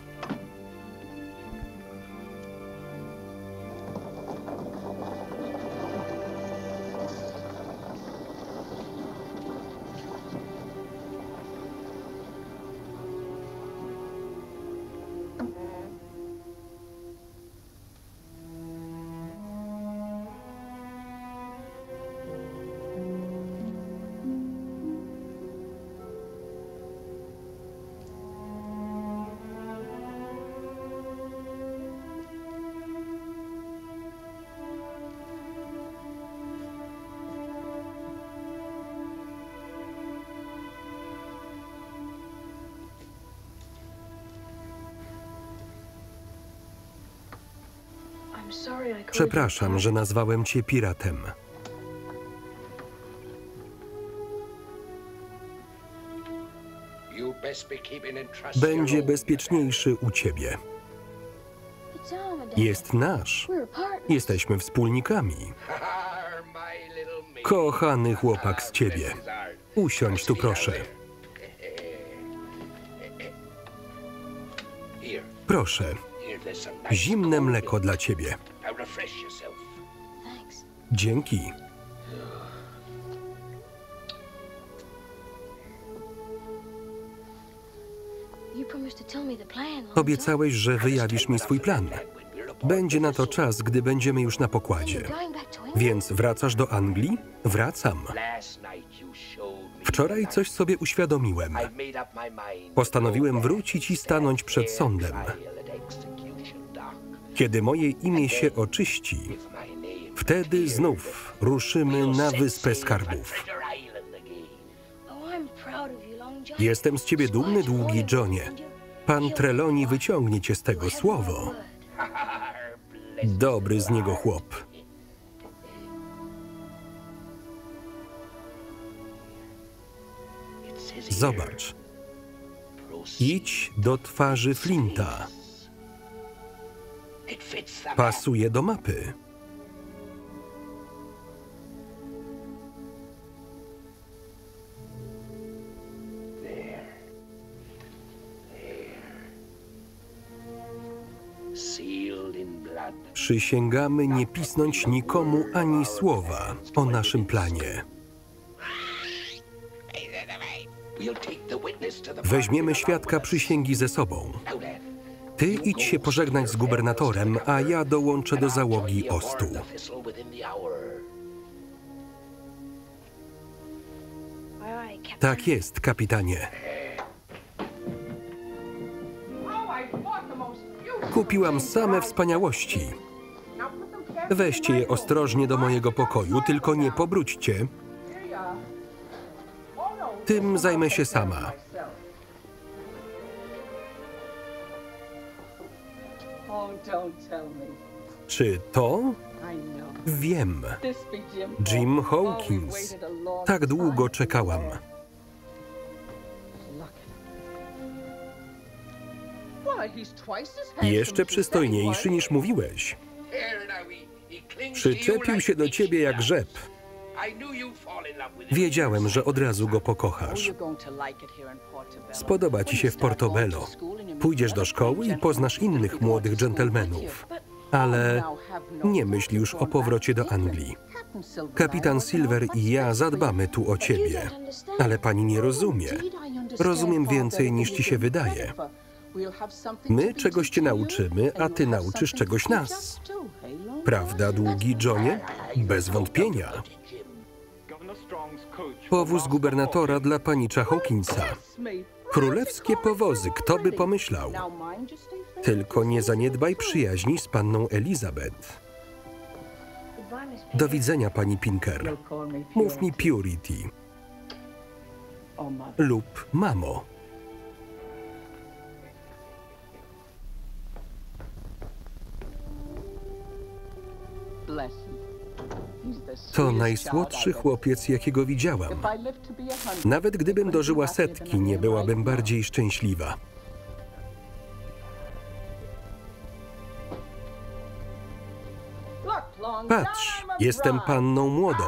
Przepraszam, że nazwałem cię piratem. Będzie bezpieczniejszy u ciebie. Jest nasz. Jesteśmy wspólnikami. Kochany chłopak z ciebie. Usiądź tu, proszę. Proszę, Zimne mleko dla ciebie. Dzięki. Obiecałeś, że wyjawisz mi swój plan. Będzie na to czas, gdy będziemy już na pokładzie. Więc wracasz do Anglii? Wracam. Wczoraj coś sobie uświadomiłem. Postanowiłem wrócić i stanąć przed sądem. Kiedy moje imię się oczyści, wtedy znów ruszymy na Wyspę Skarbów. Jestem z ciebie dumny, Długi Johnie. Pan Trelawney wyciągnie cię z tego, słowo. Dobry z niego chłop. Zobacz. Idź do twarzy Flinta. Pasuje do mapy. Przysięgamy nie pisnąć nikomu ani słowa o naszym planie. Weźmiemy świadka przysięgi ze sobą. Ty idź się pożegnać z gubernatorem, a ja dołączę do załogi Ostu. Tak jest, kapitanie. Kupiłam same wspaniałości. Weźcie je ostrożnie do mojego pokoju, tylko nie pobrudźcie. Tym zajmę się sama. Czy to? Wiem. Jim Hawkins. Tak długo czekałam. Jeszcze przystojniejszy niż mówiłeś. Przyczepił się do ciebie jak rzep. Wiedziałem, że od razu go pokochasz. Spodoba ci się w Portobello. Pójdziesz do szkoły i poznasz innych młodych dżentelmenów. Ale nie myśl już o powrocie do Anglii. Kapitan Silver i ja zadbamy tu o ciebie. Ale pani nie rozumie. Rozumiem więcej, niż ci się wydaje. My czegoś cię nauczymy, a ty nauczysz czegoś nas. Prawda, Długi Johnie? Bez wątpienia. Powóz gubernatora dla panicza Hawkinsa. Królewskie powozy, kto by pomyślał? Tylko nie zaniedbaj przyjaźni z panną Elizabeth. Do widzenia, pani Pinker. Mów mi Purity. Lub mamo. To najsłodszy chłopiec, jakiego widziałam. Nawet gdybym dożyła 100, nie byłabym bardziej szczęśliwa. Patrz, jestem panną młodą.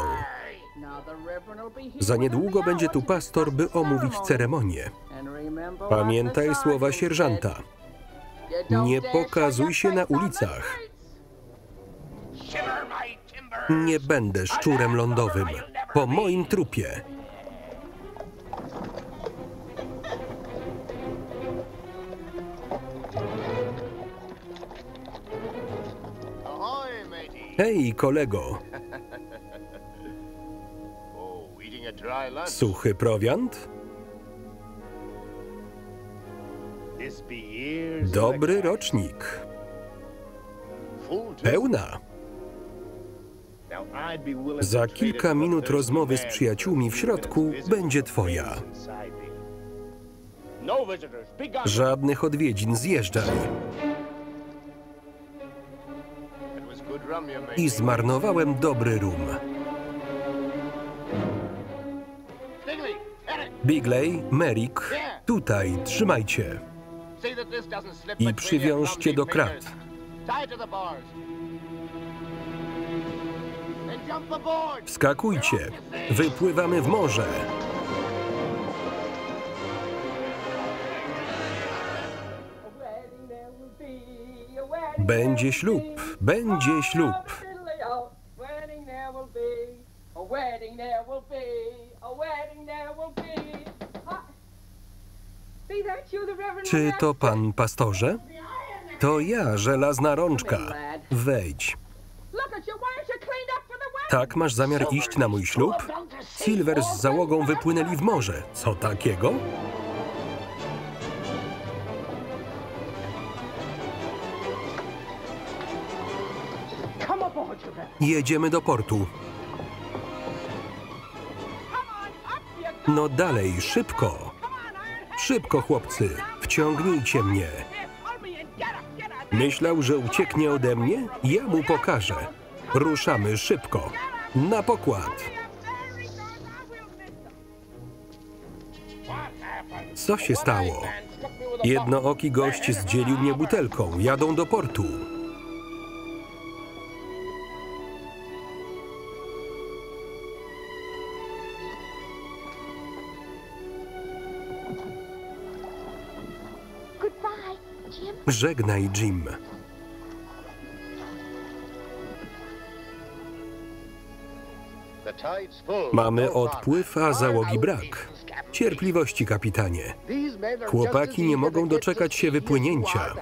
Za niedługo będzie tu pastor, by omówić ceremonię. Pamiętaj słowa sierżanta. Nie pokazuj się na ulicach. Nie będę szczurem lądowym. Po moim trupie. Hej, kolego. Suchy prowiant? Dobry rocznik. Pełna. Za kilka minut rozmowy z przyjaciółmi w środku będzie twoja. Żadnych odwiedzin, zjeżdżaj. I zmarnowałem dobry rum. Bigley, Merrick, tutaj, trzymajcie. I przywiążcie do krat. Wskakujcie, wypływamy w morze. Będzie ślub, będzie ślub. Czy to pan, pastorze? To ja, żelazna rączka. Wejdź. Tak, masz zamiar iść na mój ślub? Silver z załogą wypłynęli w morze. Co takiego? Jedziemy do portu. No dalej, szybko. Szybko, chłopcy. Wciągnijcie mnie. Myślał, że ucieknie ode mnie? Ja mu pokażę. Ruszamy szybko. Na pokład. Co się stało? Jednooki gość zdzielił mnie butelką. Jadą do portu. Żegnaj, Jim. Mamy odpływ, a załogi brak. Cierpliwości, kapitanie. Chłopaki nie mogą doczekać się wypłynięcia.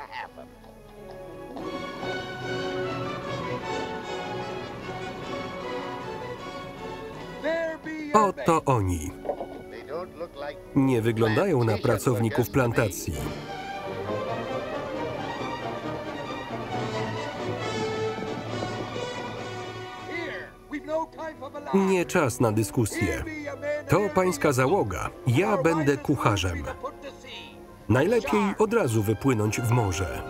Oto oni. Nie wyglądają na pracowników plantacji. Nie czas na dyskusję. To pańska załoga. Ja będę kucharzem. Najlepiej od razu wypłynąć w morze.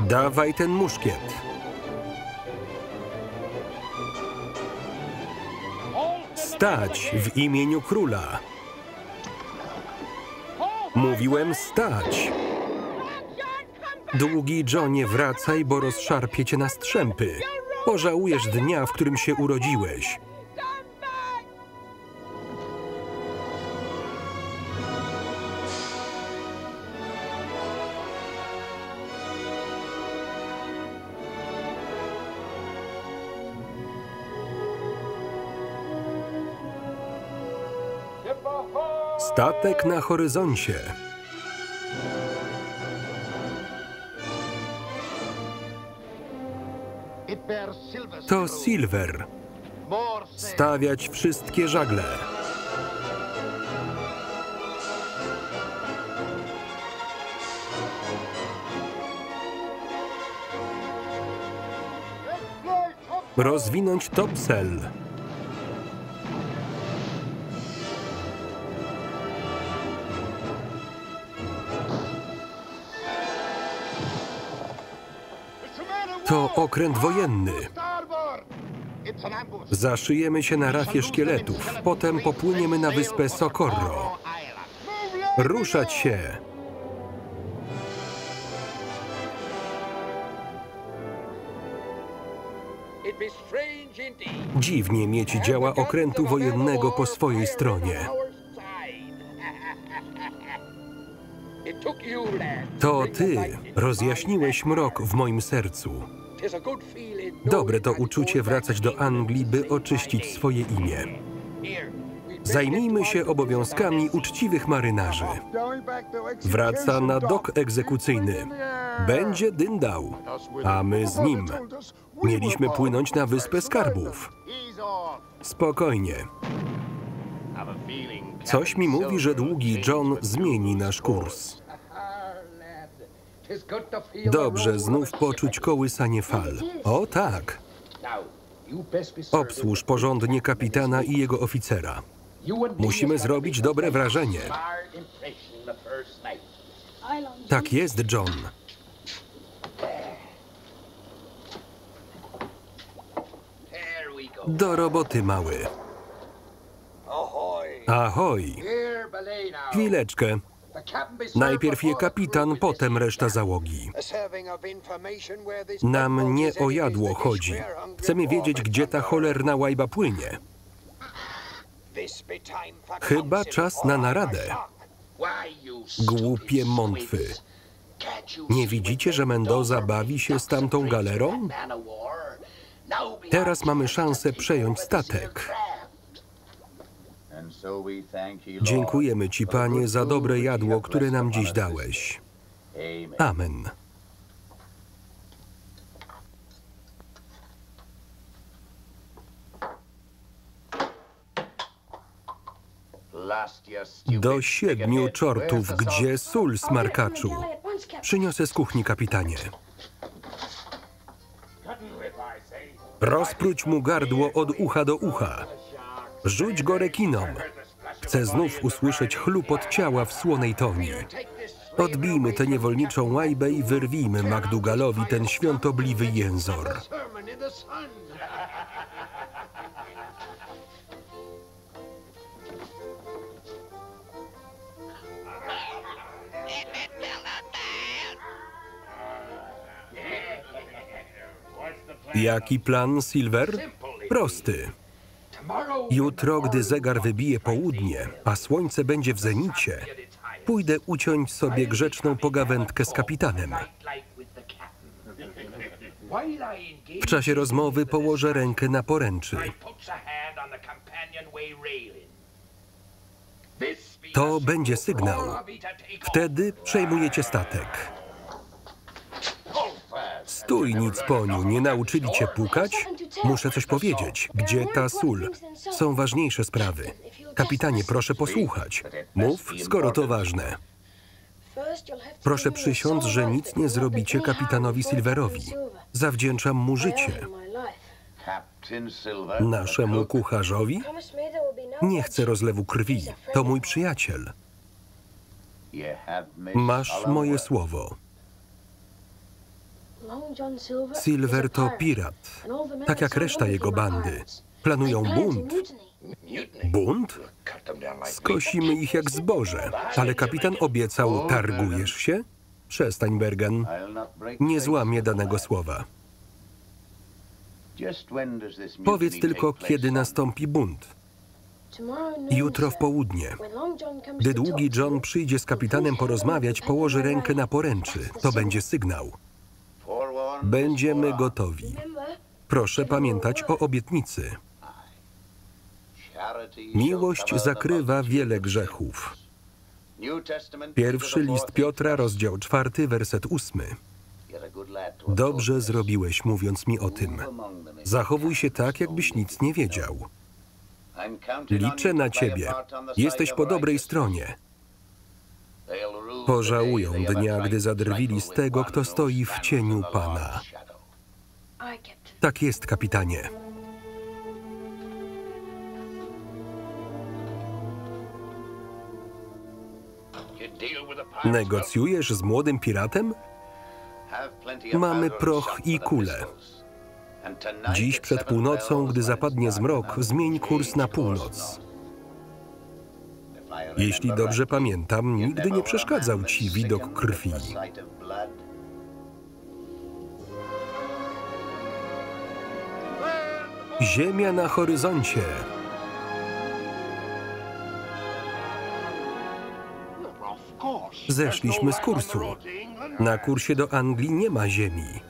Dawaj ten muszkiet. Stać w imieniu króla. Mówiłem stać. Długi Johnie, wracaj, bo rozszarpie cię na strzępy. Pożałujesz dnia, w którym się urodziłeś. Statek na horyzoncie. To Silver. Stawiać wszystkie żagle. Rozwinąć topsail. To okręt wojenny. Zaszyjemy się na rafie szkieletów. Potem popłyniemy na wyspę Socorro. Ruszać się! Dziwnie mieć działa okrętu wojennego po swojej stronie. To ty rozjaśniłeś mrok w moim sercu. Dobre to uczucie wracać do Anglii, by oczyścić swoje imię. Zajmijmy się obowiązkami uczciwych marynarzy. Wraca na dok egzekucyjny. Będzie dyndał, a my z nim. Mieliśmy płynąć na Wyspę Skarbów. Spokojnie. Coś mi mówi, że długi John zmieni nasz kurs. Dobrze znów poczuć kołysanie fal. O tak. Obsłuż porządnie kapitana i jego oficera. Musimy zrobić dobre wrażenie. Tak jest, John. Do roboty, mały. Ahoj. Chwileczkę. Najpierw je kapitan, potem reszta załogi. Nam nie o jadło chodzi. Chcemy wiedzieć, gdzie ta cholerna łajba płynie. Chyba czas na naradę. Głupie mątwy. Nie widzicie, że Mendoza bawi się z tamtą galerą? Teraz mamy szansę przejąć statek. Dziękujemy Ci, Panie, za dobre jadło, które nam dziś dałeś. Amen. Do 7 czortów, gdzie sól, smarkaczu? Przyniosę z kuchni, kapitanie. Rozpróć mu gardło od ucha do ucha. Rzuć go rekinom. Chcę znów usłyszeć chlupot ciała w słonej toni. Odbijmy tę niewolniczą łajbę i wyrwijmy Macdougallowi ten świątobliwy jęzor. Jaki plan, Silver? Prosty. Jutro, gdy zegar wybije południe, a słońce będzie w zenicie, pójdę uciąć sobie grzeczną pogawędkę z kapitanem. W czasie rozmowy położę rękę na poręczy. To będzie sygnał. Wtedy przejmujecie statek. Stój, nicponiu, nie nauczyli cię pukać? Muszę coś powiedzieć. Gdzie ta sól? Są ważniejsze sprawy. Kapitanie, proszę posłuchać. Mów, skoro to ważne. Proszę przysiąc, że nic nie zrobicie kapitanowi Silverowi. Zawdzięczam mu życie. Naszemu kucharzowi? Nie chcę rozlewu krwi. To mój przyjaciel. Masz moje słowo. Silver to pirat, tak jak reszta jego bandy. Planują bunt. Bunt? Skosimy ich jak zboże. Ale kapitan obiecał, targujesz się? Przestań, Bergen. Nie złamię danego słowa. Powiedz tylko, kiedy nastąpi bunt. Jutro w południe. Gdy Długi John przyjdzie z kapitanem porozmawiać, położy rękę na poręczy. To będzie sygnał. Będziemy gotowi. Proszę pamiętać o obietnicy. Miłość zakrywa wiele grzechów. Pierwszy list Piotra, rozdział 4, werset 8. Dobrze zrobiłeś, mówiąc mi o tym. Zachowuj się tak, jakbyś nic nie wiedział. Liczę na ciebie. Jesteś po dobrej stronie. Pożałują dnia, gdy zadrwili z tego, kto stoi w cieniu Pana. Tak jest, kapitanie. Negocjujesz z młodym piratem? Mamy proch i kule. Dziś przed północą, gdy zapadnie zmrok, zmień kurs na północ. Jeśli dobrze pamiętam, nigdy nie przeszkadzał ci widok krwi. Ziemia na horyzoncie. Zeszliśmy z kursu. Na kursie do Anglii nie ma ziemi.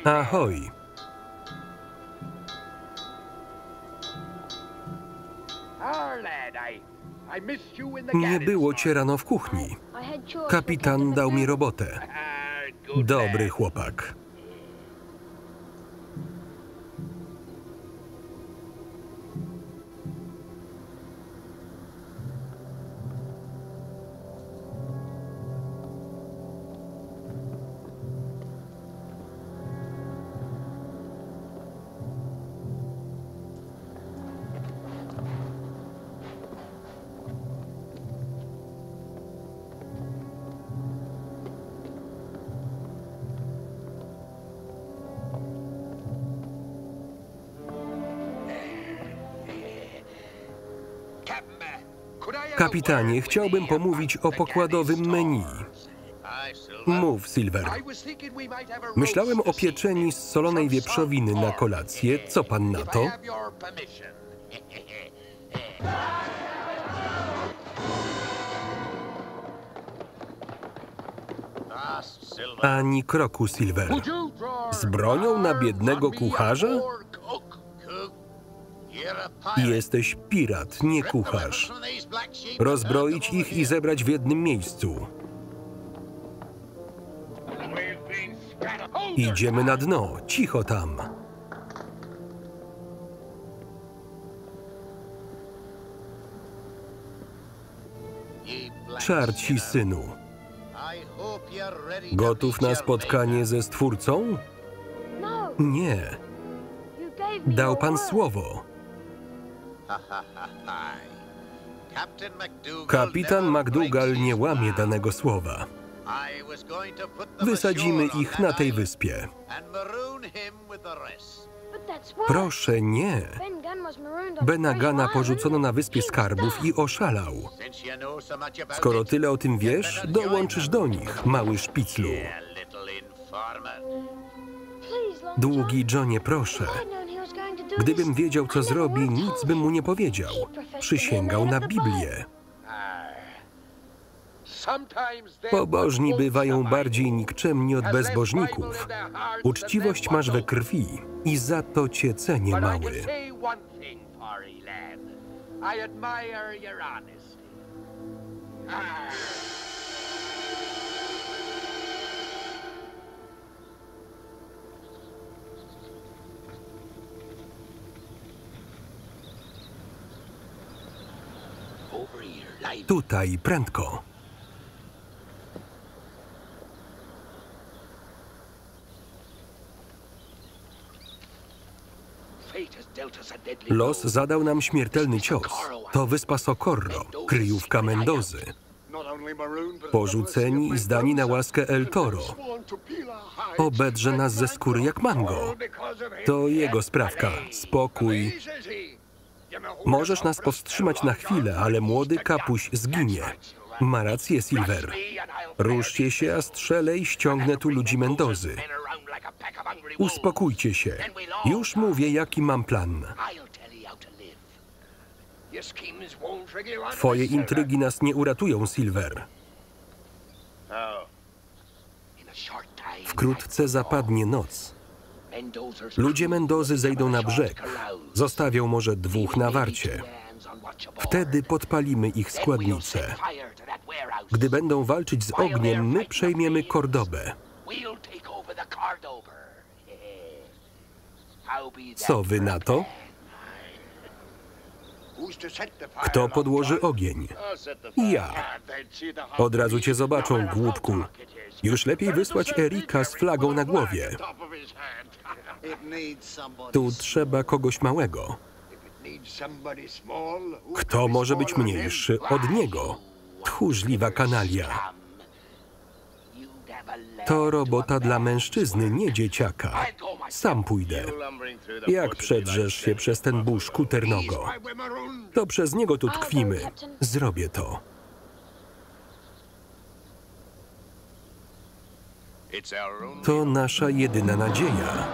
Ahoj. Nie było cię rano w kuchni. Kapitan dał mi robotę. Dobry chłopak. Kapitanie, chciałbym pomówić o pokładowym menu. Mów, Silver. Myślałem o pieczeni z solonej wieprzowiny na kolację. Co pan na to? Ani kroku, Silver. Z bronią na biednego kucharza? Jesteś pirat, nie kucharz. Rozbroić ich i zebrać w jednym miejscu. Idziemy na dno. Cicho tam. Czarci synu. Gotów na spotkanie ze Stwórcą? Nie. Dał pan słowo. Kapitan McDougall nie łamie danego słowa. Wysadzimy ich na tej wyspie. Proszę, nie. Bena Gana porzucono na Wyspie Skarbów i oszalał. Skoro tyle o tym wiesz, dołączysz do nich, mały szpiclu. Długi Johnie, proszę. Gdybym wiedział, co zrobi, nic bym mu nie powiedział. Przysięgał na Biblię. Pobożni bywają bardziej nikczemni od bezbożników. Uczciwość masz we krwi i za to cię cenię, mały. Tutaj, prędko. Los zadał nam śmiertelny cios. To wyspa Socorro, kryjówka Mendozy. Porzuceni i zdani na łaskę El Toro. Obedrze nas ze skóry jak mango. To jego sprawka. Spokój. Możesz nas powstrzymać na chwilę, ale młody kapuś zginie. Ma rację, Silver. Ruszcie się, a strzelę i ściągnę tu ludzi Mendozy. Uspokójcie się. Już mówię, jaki mam plan. Twoje intrygi nas nie uratują, Silver. Wkrótce zapadnie noc. Ludzie Mendozy zejdą na brzeg. Zostawią może 2 na warcie. Wtedy podpalimy ich składnice. Gdy będą walczyć z ogniem, my przejmiemy Cordobę. Co wy na to? Kto podłoży ogień? Ja. Od razu cię zobaczą, głupku. Już lepiej wysłać Erika z flagą na głowie. Tu trzeba kogoś małego. Kto może być mniejszy od niego? Tchórzliwa kanalia. To robota dla mężczyzny, nie dzieciaka. Sam pójdę. Jak przedrzesz się przez ten burz kuternogo? To przez niego tu tkwimy. Zrobię to. To nasza jedyna nadzieja.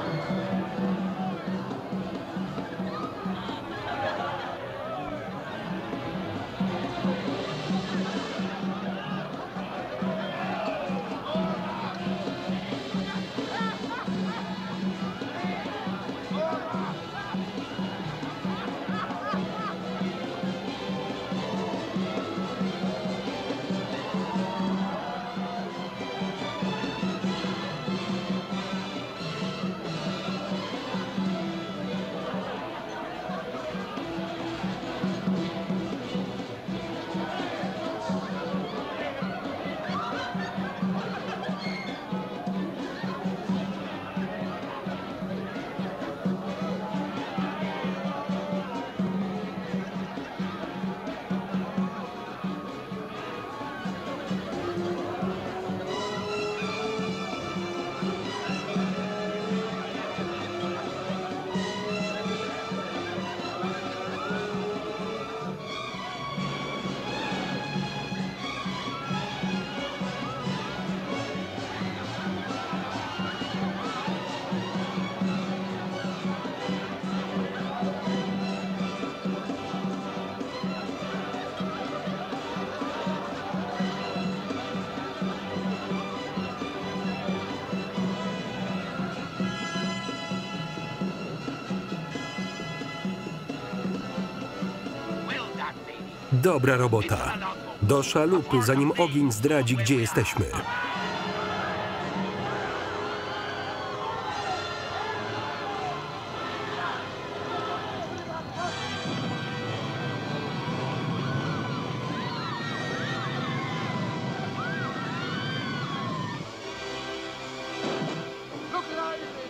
Dobra robota. Do szalupy, zanim ogień zdradzi, gdzie jesteśmy.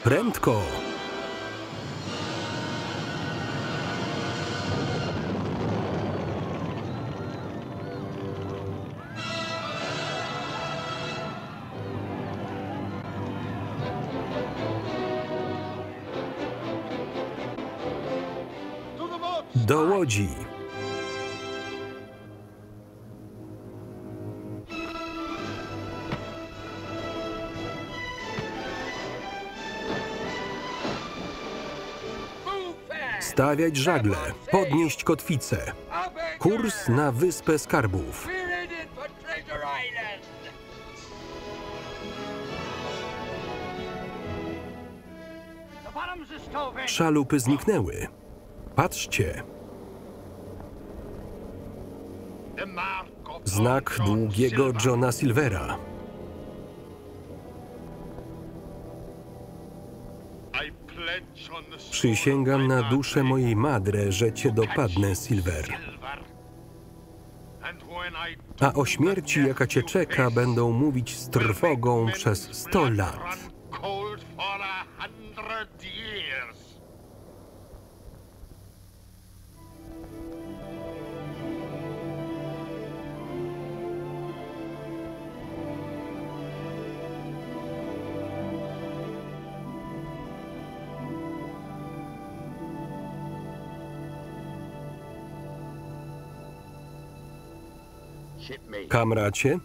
Prędko! Do łodzi! Stawiać żagle, podnieść kotwicę. Kurs na Wyspę Skarbów. Szalupy zniknęły. Patrzcie. Znak długiego Johna Silvera. Przysięgam na duszę mojej madre, że cię dopadnę, Silver. A o śmierci, jaka cię czeka, będą mówić z trwogą przez 100 lat. Kamracie?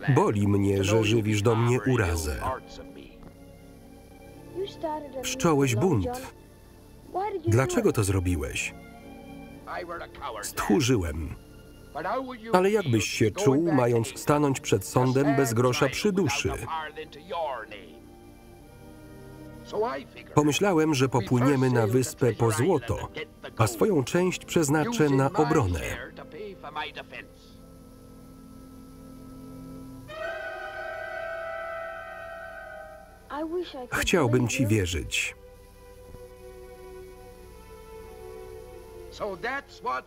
Boli mnie, że żywisz do mnie urazę. Wszcząłeś bunt. Dlaczego to zrobiłeś? Stchórzyłem. Ale jak byś się czuł, mając stanąć przed sądem bez grosza przy duszy? Pomyślałem, że popłyniemy na wyspę po złoto, a swoją część przeznaczę na obronę. Chciałbym ci wierzyć.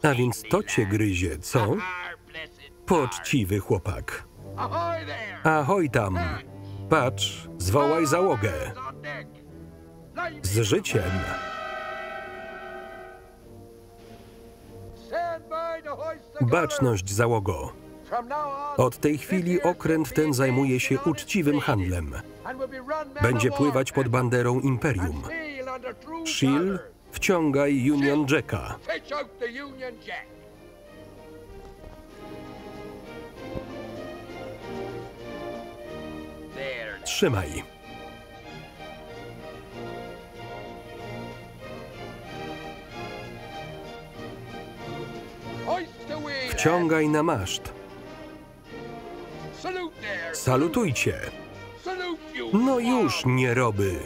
A więc to cię gryzie, co? Poczciwy chłopak. Ahoj tam! Patrz, zwołaj załogę. Z życiem! Baczność, załogo! Od tej chwili okręt ten zajmuje się uczciwym handlem. Będzie pływać pod banderą Imperium. Shield, wciągaj Union Jacka. Trzymaj. Wciągaj na maszt. Salutujcie. No już, nieroby.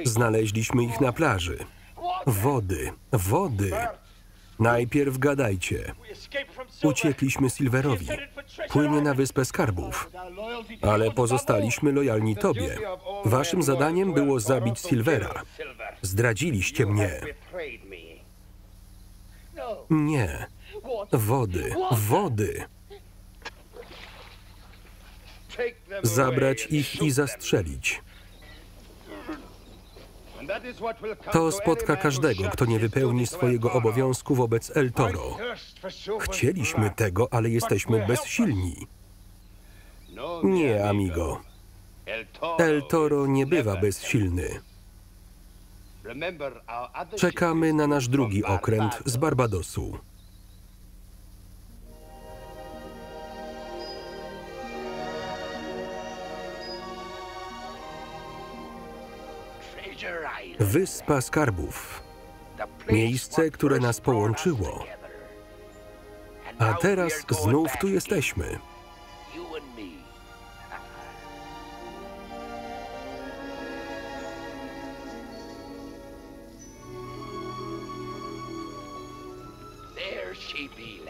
Znaleźliśmy ich na plaży. Wody, wody. Najpierw gadajcie. Uciekliśmy Silverowi. Płynie na Wyspę Skarbów. Ale pozostaliśmy lojalni tobie. Waszym zadaniem było zabić Silvera. Zdradziliście mnie. Nie. Wody, wody. Zabrać ich i zastrzelić. To spotka każdego, kto nie wypełni swojego obowiązku wobec El Toro. Chcieliśmy tego, ale jesteśmy bezsilni. Nie, amigo. El Toro nie bywa bezsilny. Czekamy na nasz drugi okręt z Barbadosu. Wyspa Skarbów. Miejsce, które nas połączyło. A teraz znów tu jesteśmy.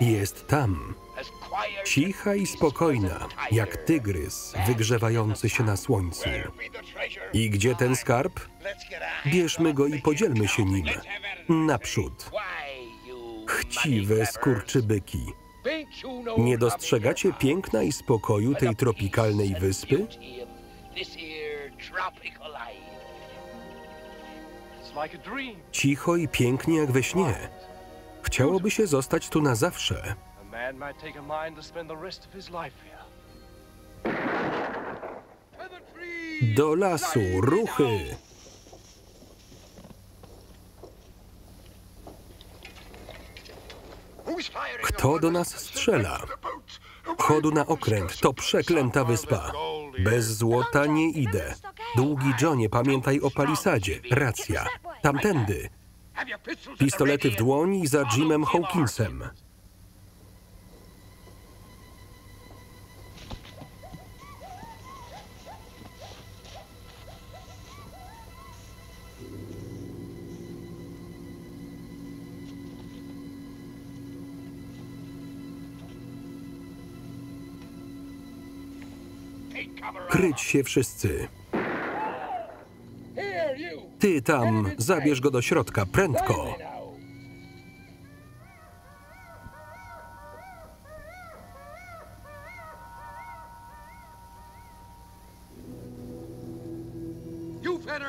Jest tam. Cicha i spokojna, jak tygrys wygrzewający się na słońcu. I gdzie ten skarb? Bierzmy go i podzielmy się nim. Naprzód. Chciwe skurczybyki. Nie dostrzegacie piękna i spokoju tej tropikalnej wyspy? Cicho i pięknie jak we śnie. Chciałoby się zostać tu na zawsze. Do lasu, ruchy! Kto do nas strzela? Chodu na okręt, to przeklęta wyspa. Bez złota nie idę. Długi Johnie, pamiętaj o palisadzie. Racja. Tamtędy. Pistolety w dłoni za Jimem Hawkinsem. Kryć się wszyscy. Ty tam, zabierz go do środka, prędko.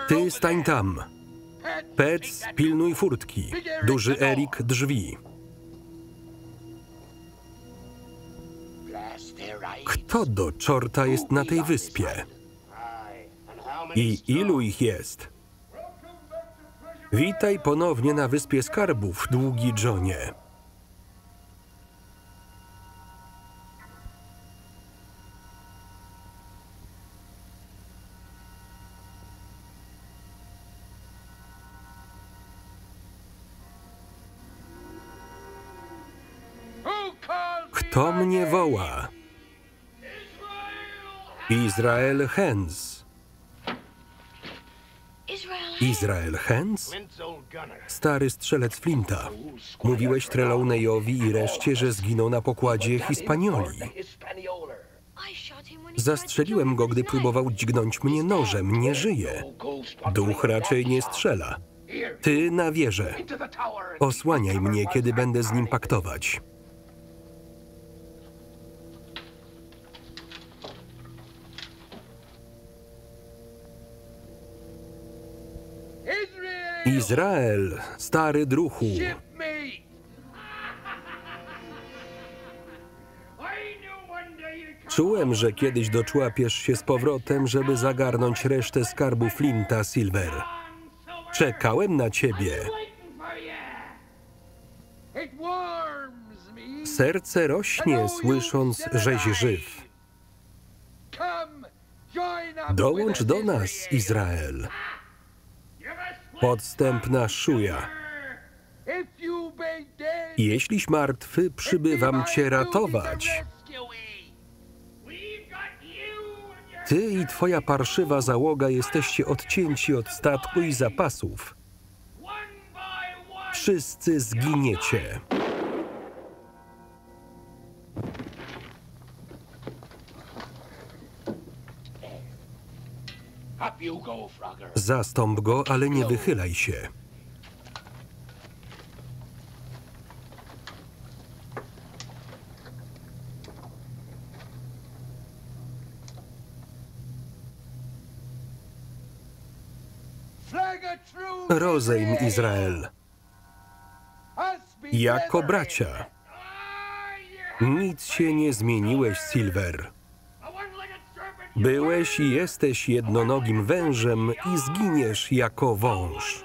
Ty stań tam. Pec, pilnuj furtki. Duży Erik, drzwi. Kto do czorta jest na tej wyspie? I ilu ich jest? Witaj ponownie na Wyspie Skarbów, Długi Johnie. Kto mnie woła? Izrael Hens. Izrael Hens? Stary strzelec Flinta. Mówiłeś Trelawneyowi i reszcie, że zginął na pokładzie Hispanioli. Zastrzeliłem go, gdy próbował dźgnąć mnie nożem. Nie żyje. Duch raczej nie strzela. Ty na wieżę. Osłaniaj mnie, kiedy będę z nim paktować. Izrael, stary druhu. Czułem, że kiedyś doczłapiesz się z powrotem, żeby zagarnąć resztę skarbu Flinta, Silver. Czekałem na ciebie. Serce rośnie, słysząc, żeś żyw. Dołącz do nas, Izrael. Podstępna szuja. Jeśliś martwy, przybywam cię ratować. Ty i twoja parszywa załoga jesteście odcięci od statku i zapasów. Wszyscy zginiecie. Zastąp go, ale nie wychylaj się. Rozejm Izrael. Jako bracia. Nic się nie zmieniłeś, Silver. Byłeś i jesteś jednonogim wężem i zginiesz jako wąż.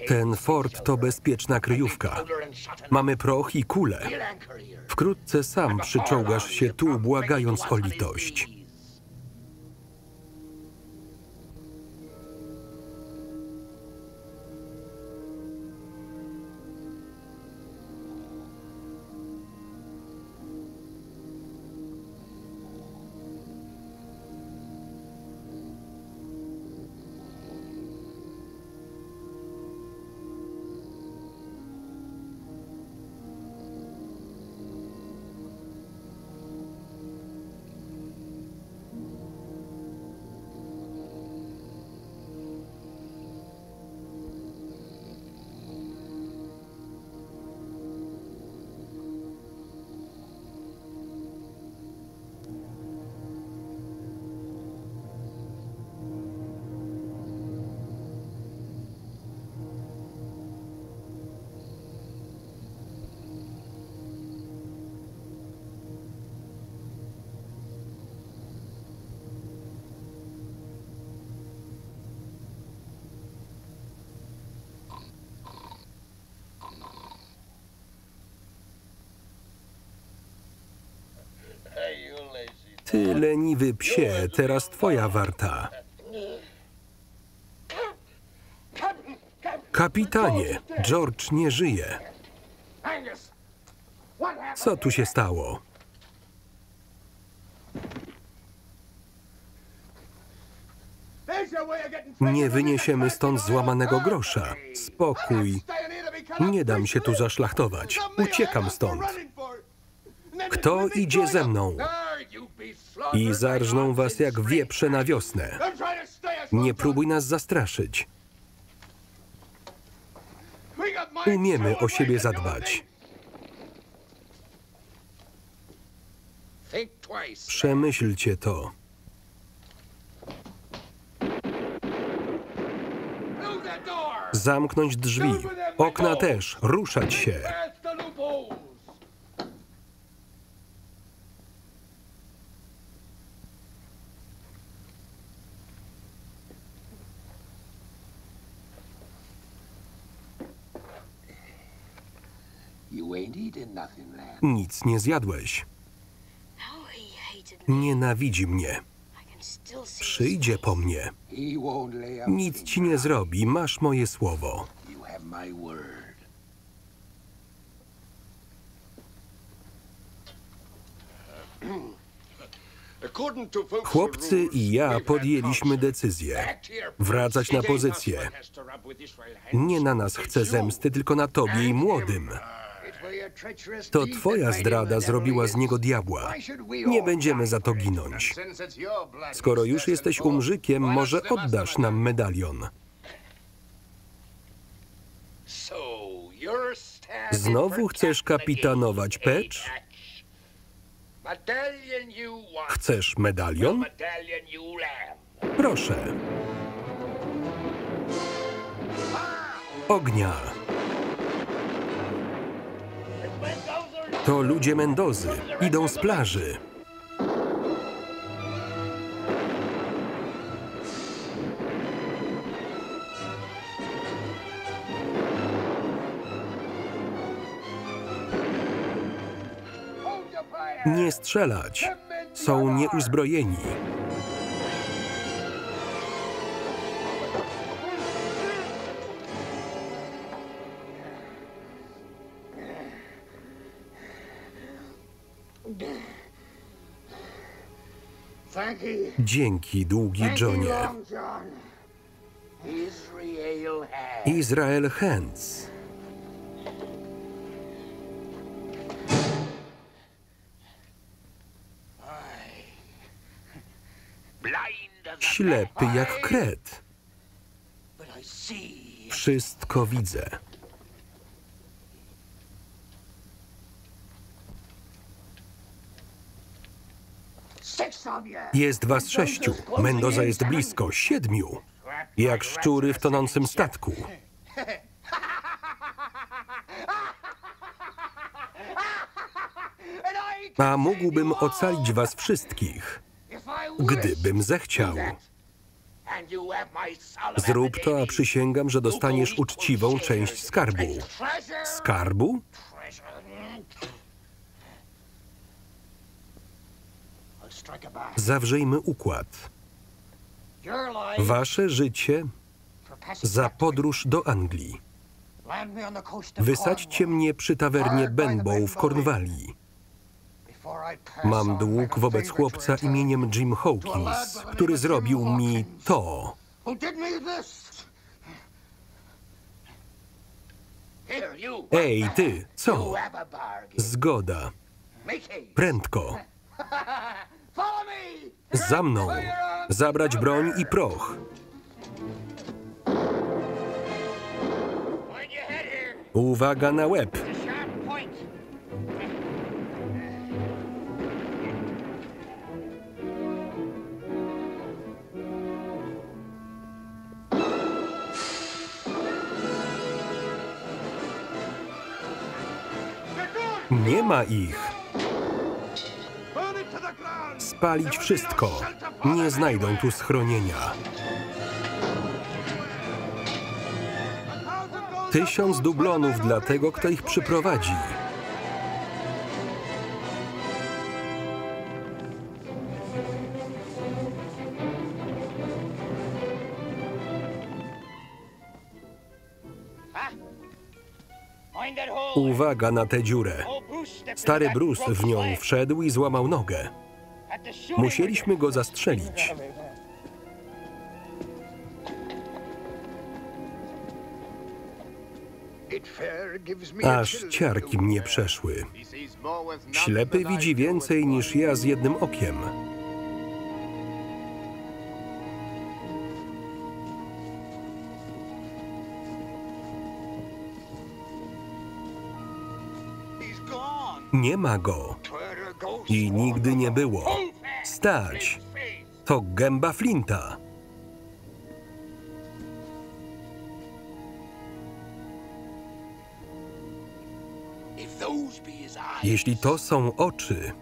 Ten fort to bezpieczna kryjówka. Mamy proch i kule. Wkrótce sam przyczołgasz się tu, błagając o litość. Ty, leniwy psie, teraz twoja warta. Kapitanie, George nie żyje. Co tu się stało? Nie wyniesiemy stąd złamanego grosza. Spokój. Nie dam się tu zaszlachtować. Uciekam stąd. Kto idzie ze mną? I zarżną was jak wieprze na wiosnę. Nie próbuj nas zastraszyć. Umiemy o siebie zadbać. Przemyślcie to. Zamknąć drzwi. Okna też. Ruszać się. Nic nie zjadłeś. Nienawidzi mnie. Przyjdzie po mnie. Nic ci nie zrobi, masz moje słowo. Chłopcy i ja podjęliśmy decyzję. Wracać na pozycję. Nie na nas chce zemsty, tylko na tobie i młodym. To twoja zdrada zrobiła z niego diabła. Nie będziemy za to ginąć. Skoro już jesteś umrzykiem, może oddasz nam medalion. Znowu chcesz kapitanować, Patch? Chcesz medalion? Proszę. Ognia. To ludzie Mendozy. Idą z plaży. Nie strzelać. Są nieuzbrojeni. Dzięki, długi Johnie. Israel Hands. Ślepy jak kret. Wszystko widzę. Jest was 6. Mendoza jest blisko 7. Jak szczury w tonącym statku. A mógłbym ocalić was wszystkich, gdybym zechciał. Zrób to, a przysięgam, że dostaniesz uczciwą część skarbu. Skarbu? Zawrzyjmy układ. Wasze życie za podróż do Anglii. Wysadźcie mnie przy tawernie Benbow w Kornwalii. Mam dług wobec chłopca imieniem Jim Hawkins, który zrobił mi to. Ej, ty, co? Zgoda. Prędko. Za mną. Zabrać broń i proch. Uwaga na łeb. Nie ma ich. Spalić wszystko. Nie znajdą tu schronienia. 1000 dublonów dla tego, kto ich przyprowadzi. Uwaga na tę dziurę. Stary Bruce w nią wszedł i złamał nogę. Musieliśmy go zastrzelić. Aż ciarki mnie przeszły. Ślepy widzi więcej niż ja z jednym okiem. Nie ma go. I nigdy nie było. Stać! To gęba Flinta. Jeśli to są oczy,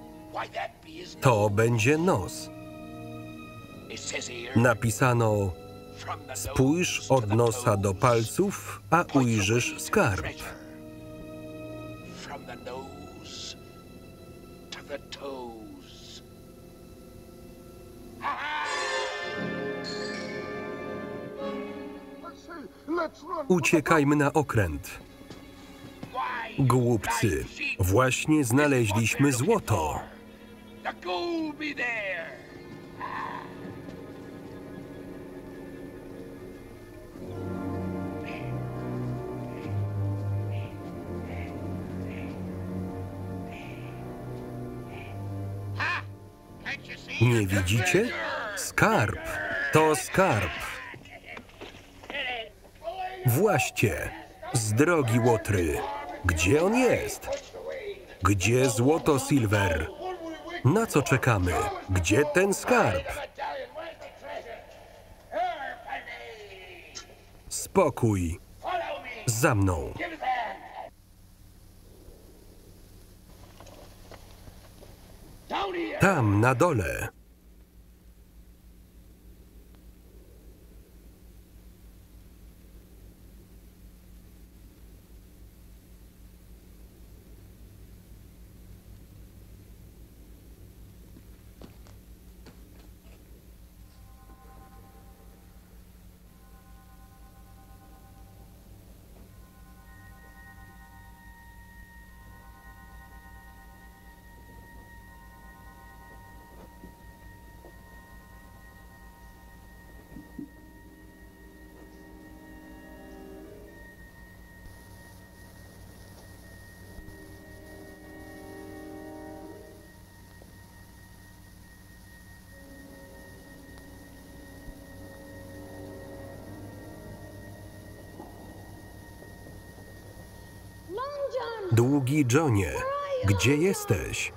to będzie nos. Napisano: spójrz od nosa do palców, a ujrzysz skarb. Uciekajmy na okręt. Głupcy, właśnie znaleźliśmy złoto. Nie widzicie? Skarb. To skarb. Właśnie. Z drogi Łotry. Gdzie on jest? Gdzie złoto, Silver? Na co czekamy? Gdzie ten skarb? Spokój. Za mną. Tam, na dole. Długi Johnie, gdzie jesteś?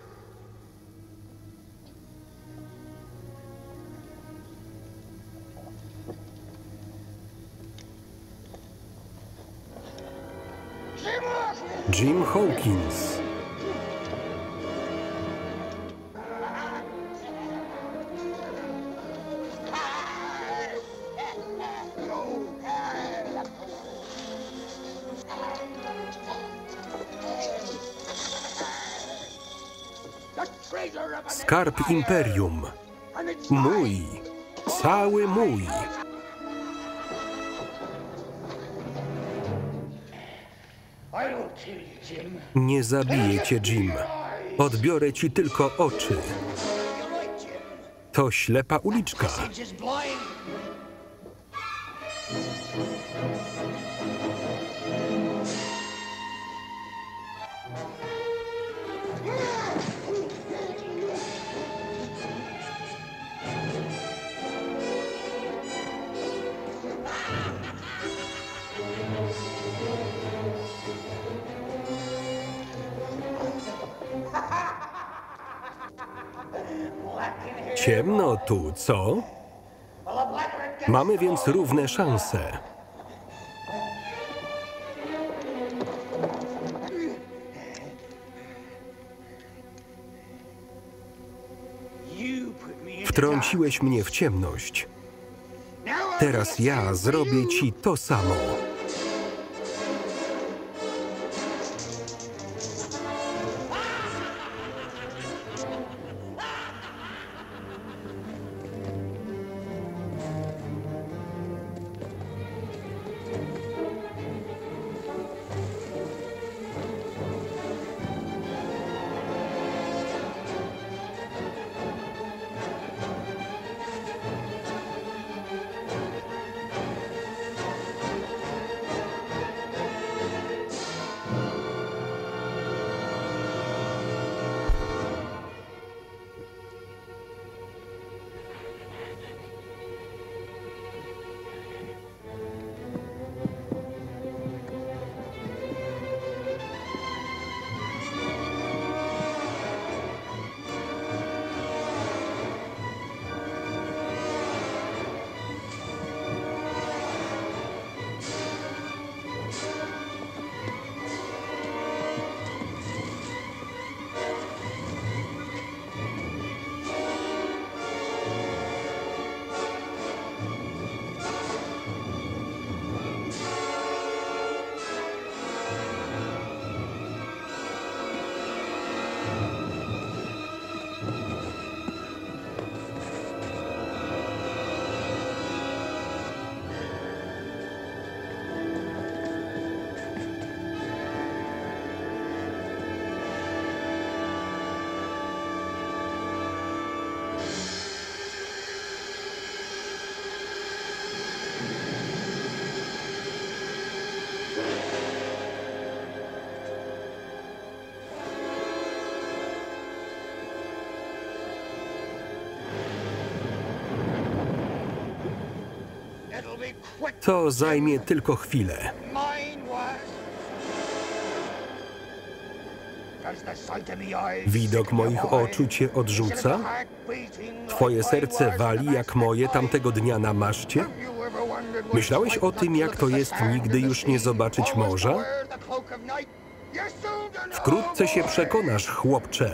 Jim Hawkins. Skarb Imperium. Mój. Cały mój. Nie zabiję cię, Jim. Odbiorę ci tylko oczy. To ślepa uliczka. Ciemno tu, co? Mamy więc równe szanse. Wtrąciłeś mnie w ciemność. Teraz ja zrobię ci to samo. To zajmie tylko chwilę. Widok moich oczu cię odrzuca? Twoje serce wali jak moje tamtego dnia na maszcie? Myślałeś o tym, jak to jest nigdy już nie zobaczyć morza? Wkrótce się przekonasz, chłopcze.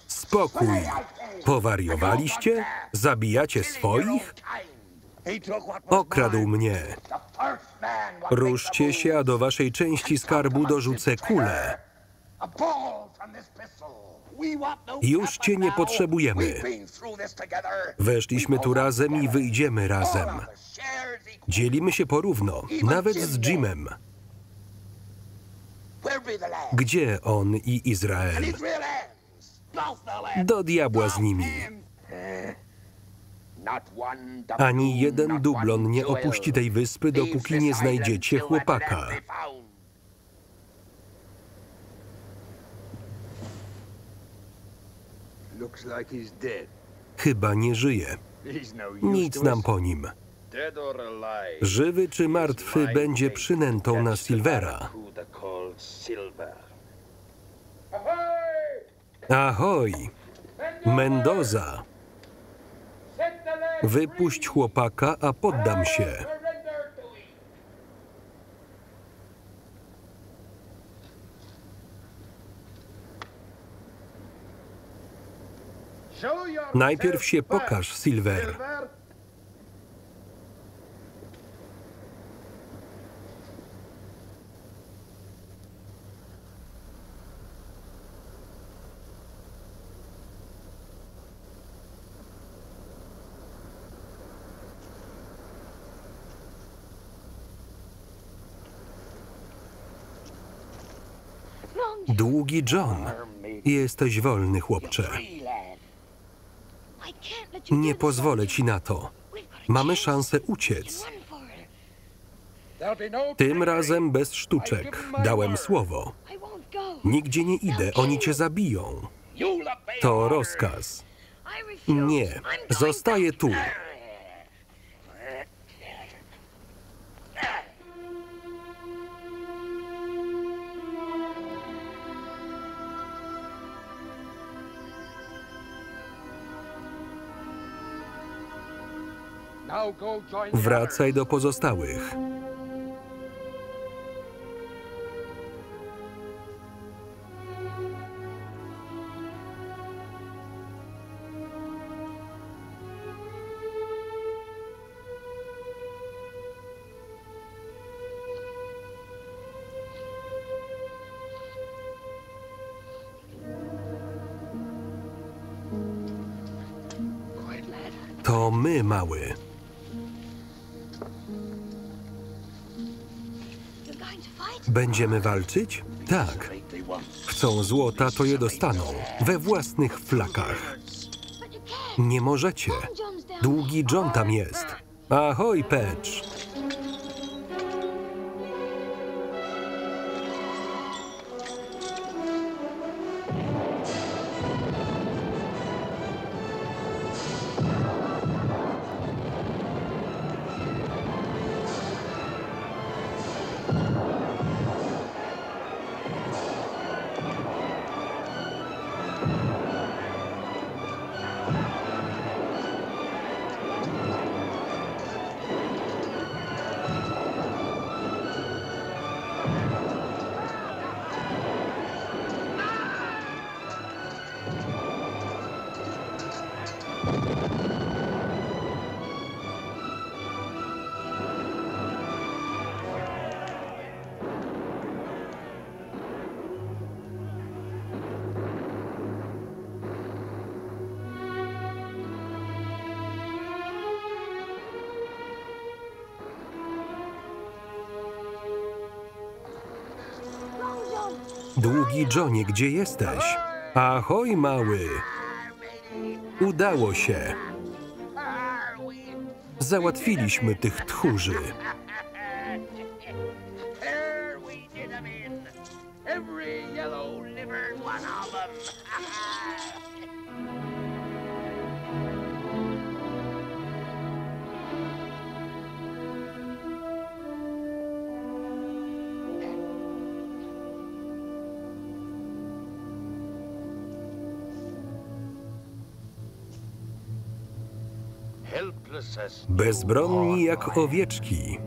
Spokój. Powariowaliście? Zabijacie swoich? Okradł mnie. Ruszcie się, a do waszej części skarbu dorzucę kulę. Już cię nie potrzebujemy. Weszliśmy tu razem i wyjdziemy razem. Dzielimy się porówno, nawet z Jimem. Gdzie on i Izrael? Do diabła z nimi. Ani jeden dublon nie opuści tej wyspy, dopóki nie znajdziecie chłopaka. Chyba nie żyje. Nic nam po nim. Żywy czy martwy będzie przynętą na Silvera. Ahoj! Mendoza! Wypuść chłopaka, a poddam się. Najpierw się pokaż, Silver. Długi John. Jesteś wolny, chłopcze. Nie pozwolę ci na to. Mamy szansę uciec. Tym razem bez sztuczek. Dałem słowo. Nigdzie nie idę, oni cię zabiją. To rozkaz. Nie, zostaję tu. Wracaj do pozostałych. To my, mały. Będziemy walczyć? Tak. Chcą złota, to je dostaną. We własnych flakach. Nie możecie. Długi John tam jest. Ahoj, Patch. Długi Johnie, gdzie jesteś? Ahoj, mały. Udało się. Załatwiliśmy tych tchórzy. bezbronni jak owieczki.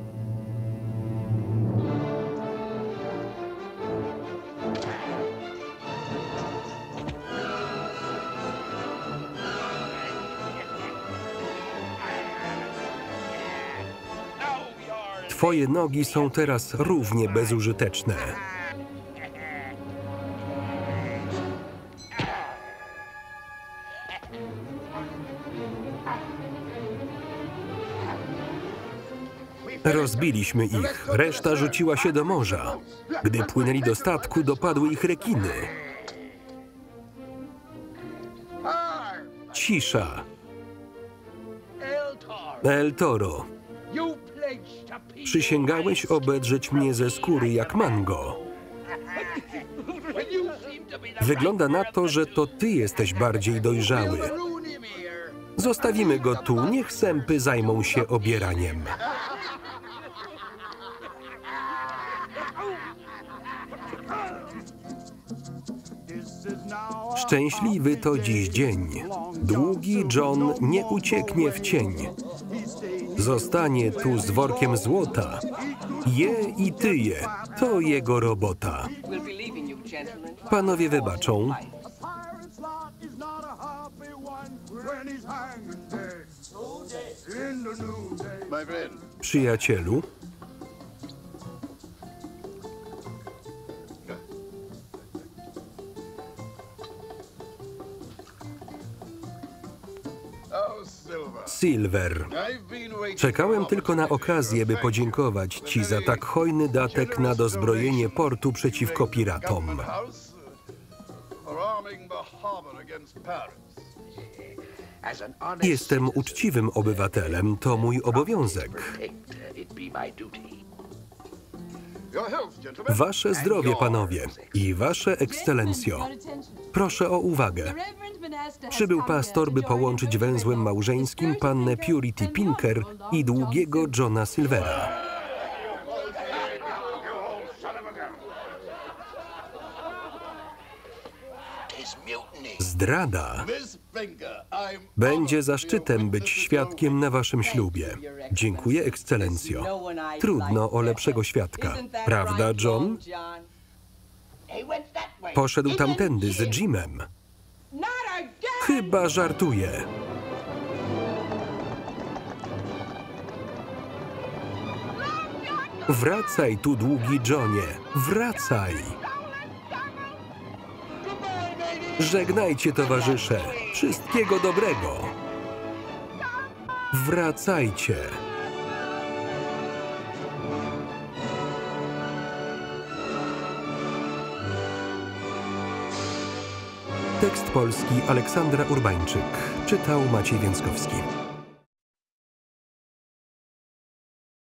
Twoje nogi są teraz równie bezużyteczne. Rozbiliśmy ich, reszta rzuciła się do morza. Gdy płynęli do statku, dopadły ich rekiny. Cisza. El Toro. Przysięgałeś obedrzeć mnie ze skóry jak mango. Wygląda na to, że to ty jesteś bardziej dojrzały. Zostawimy go tu, niech sępy zajmą się obieraniem. Szczęśliwy to dziś dzień. Długi John nie ucieknie w cień. Zostanie tu z workiem złota. Je i tyje. To jego robota. Panowie wybaczą. Przyjacielu. Silver. Czekałem tylko na okazję, by podziękować ci za tak hojny datek na dozbrojenie portu przeciwko piratom. Jestem uczciwym obywatelem, to mój obowiązek. Wasze zdrowie, panowie, i wasze ekscelencjo. Proszę o uwagę. Przybył pastor, by połączyć węzłem małżeńskim pannę Purity Pinker i długiego Johna Silvera. Zdrada. Będzie zaszczytem być świadkiem na waszym ślubie. Dziękuję, ekscelencjo. Trudno o lepszego świadka. Prawda, John? Poszedł tamtędy z Jimem. Chyba żartuje. Wracaj tu, długi Johnie. Wracaj. Żegnajcie, towarzysze. Wszystkiego dobrego. Wracajcie. Tekst polski Aleksandra Urbańczyk. Czytał Maciej Więckowski.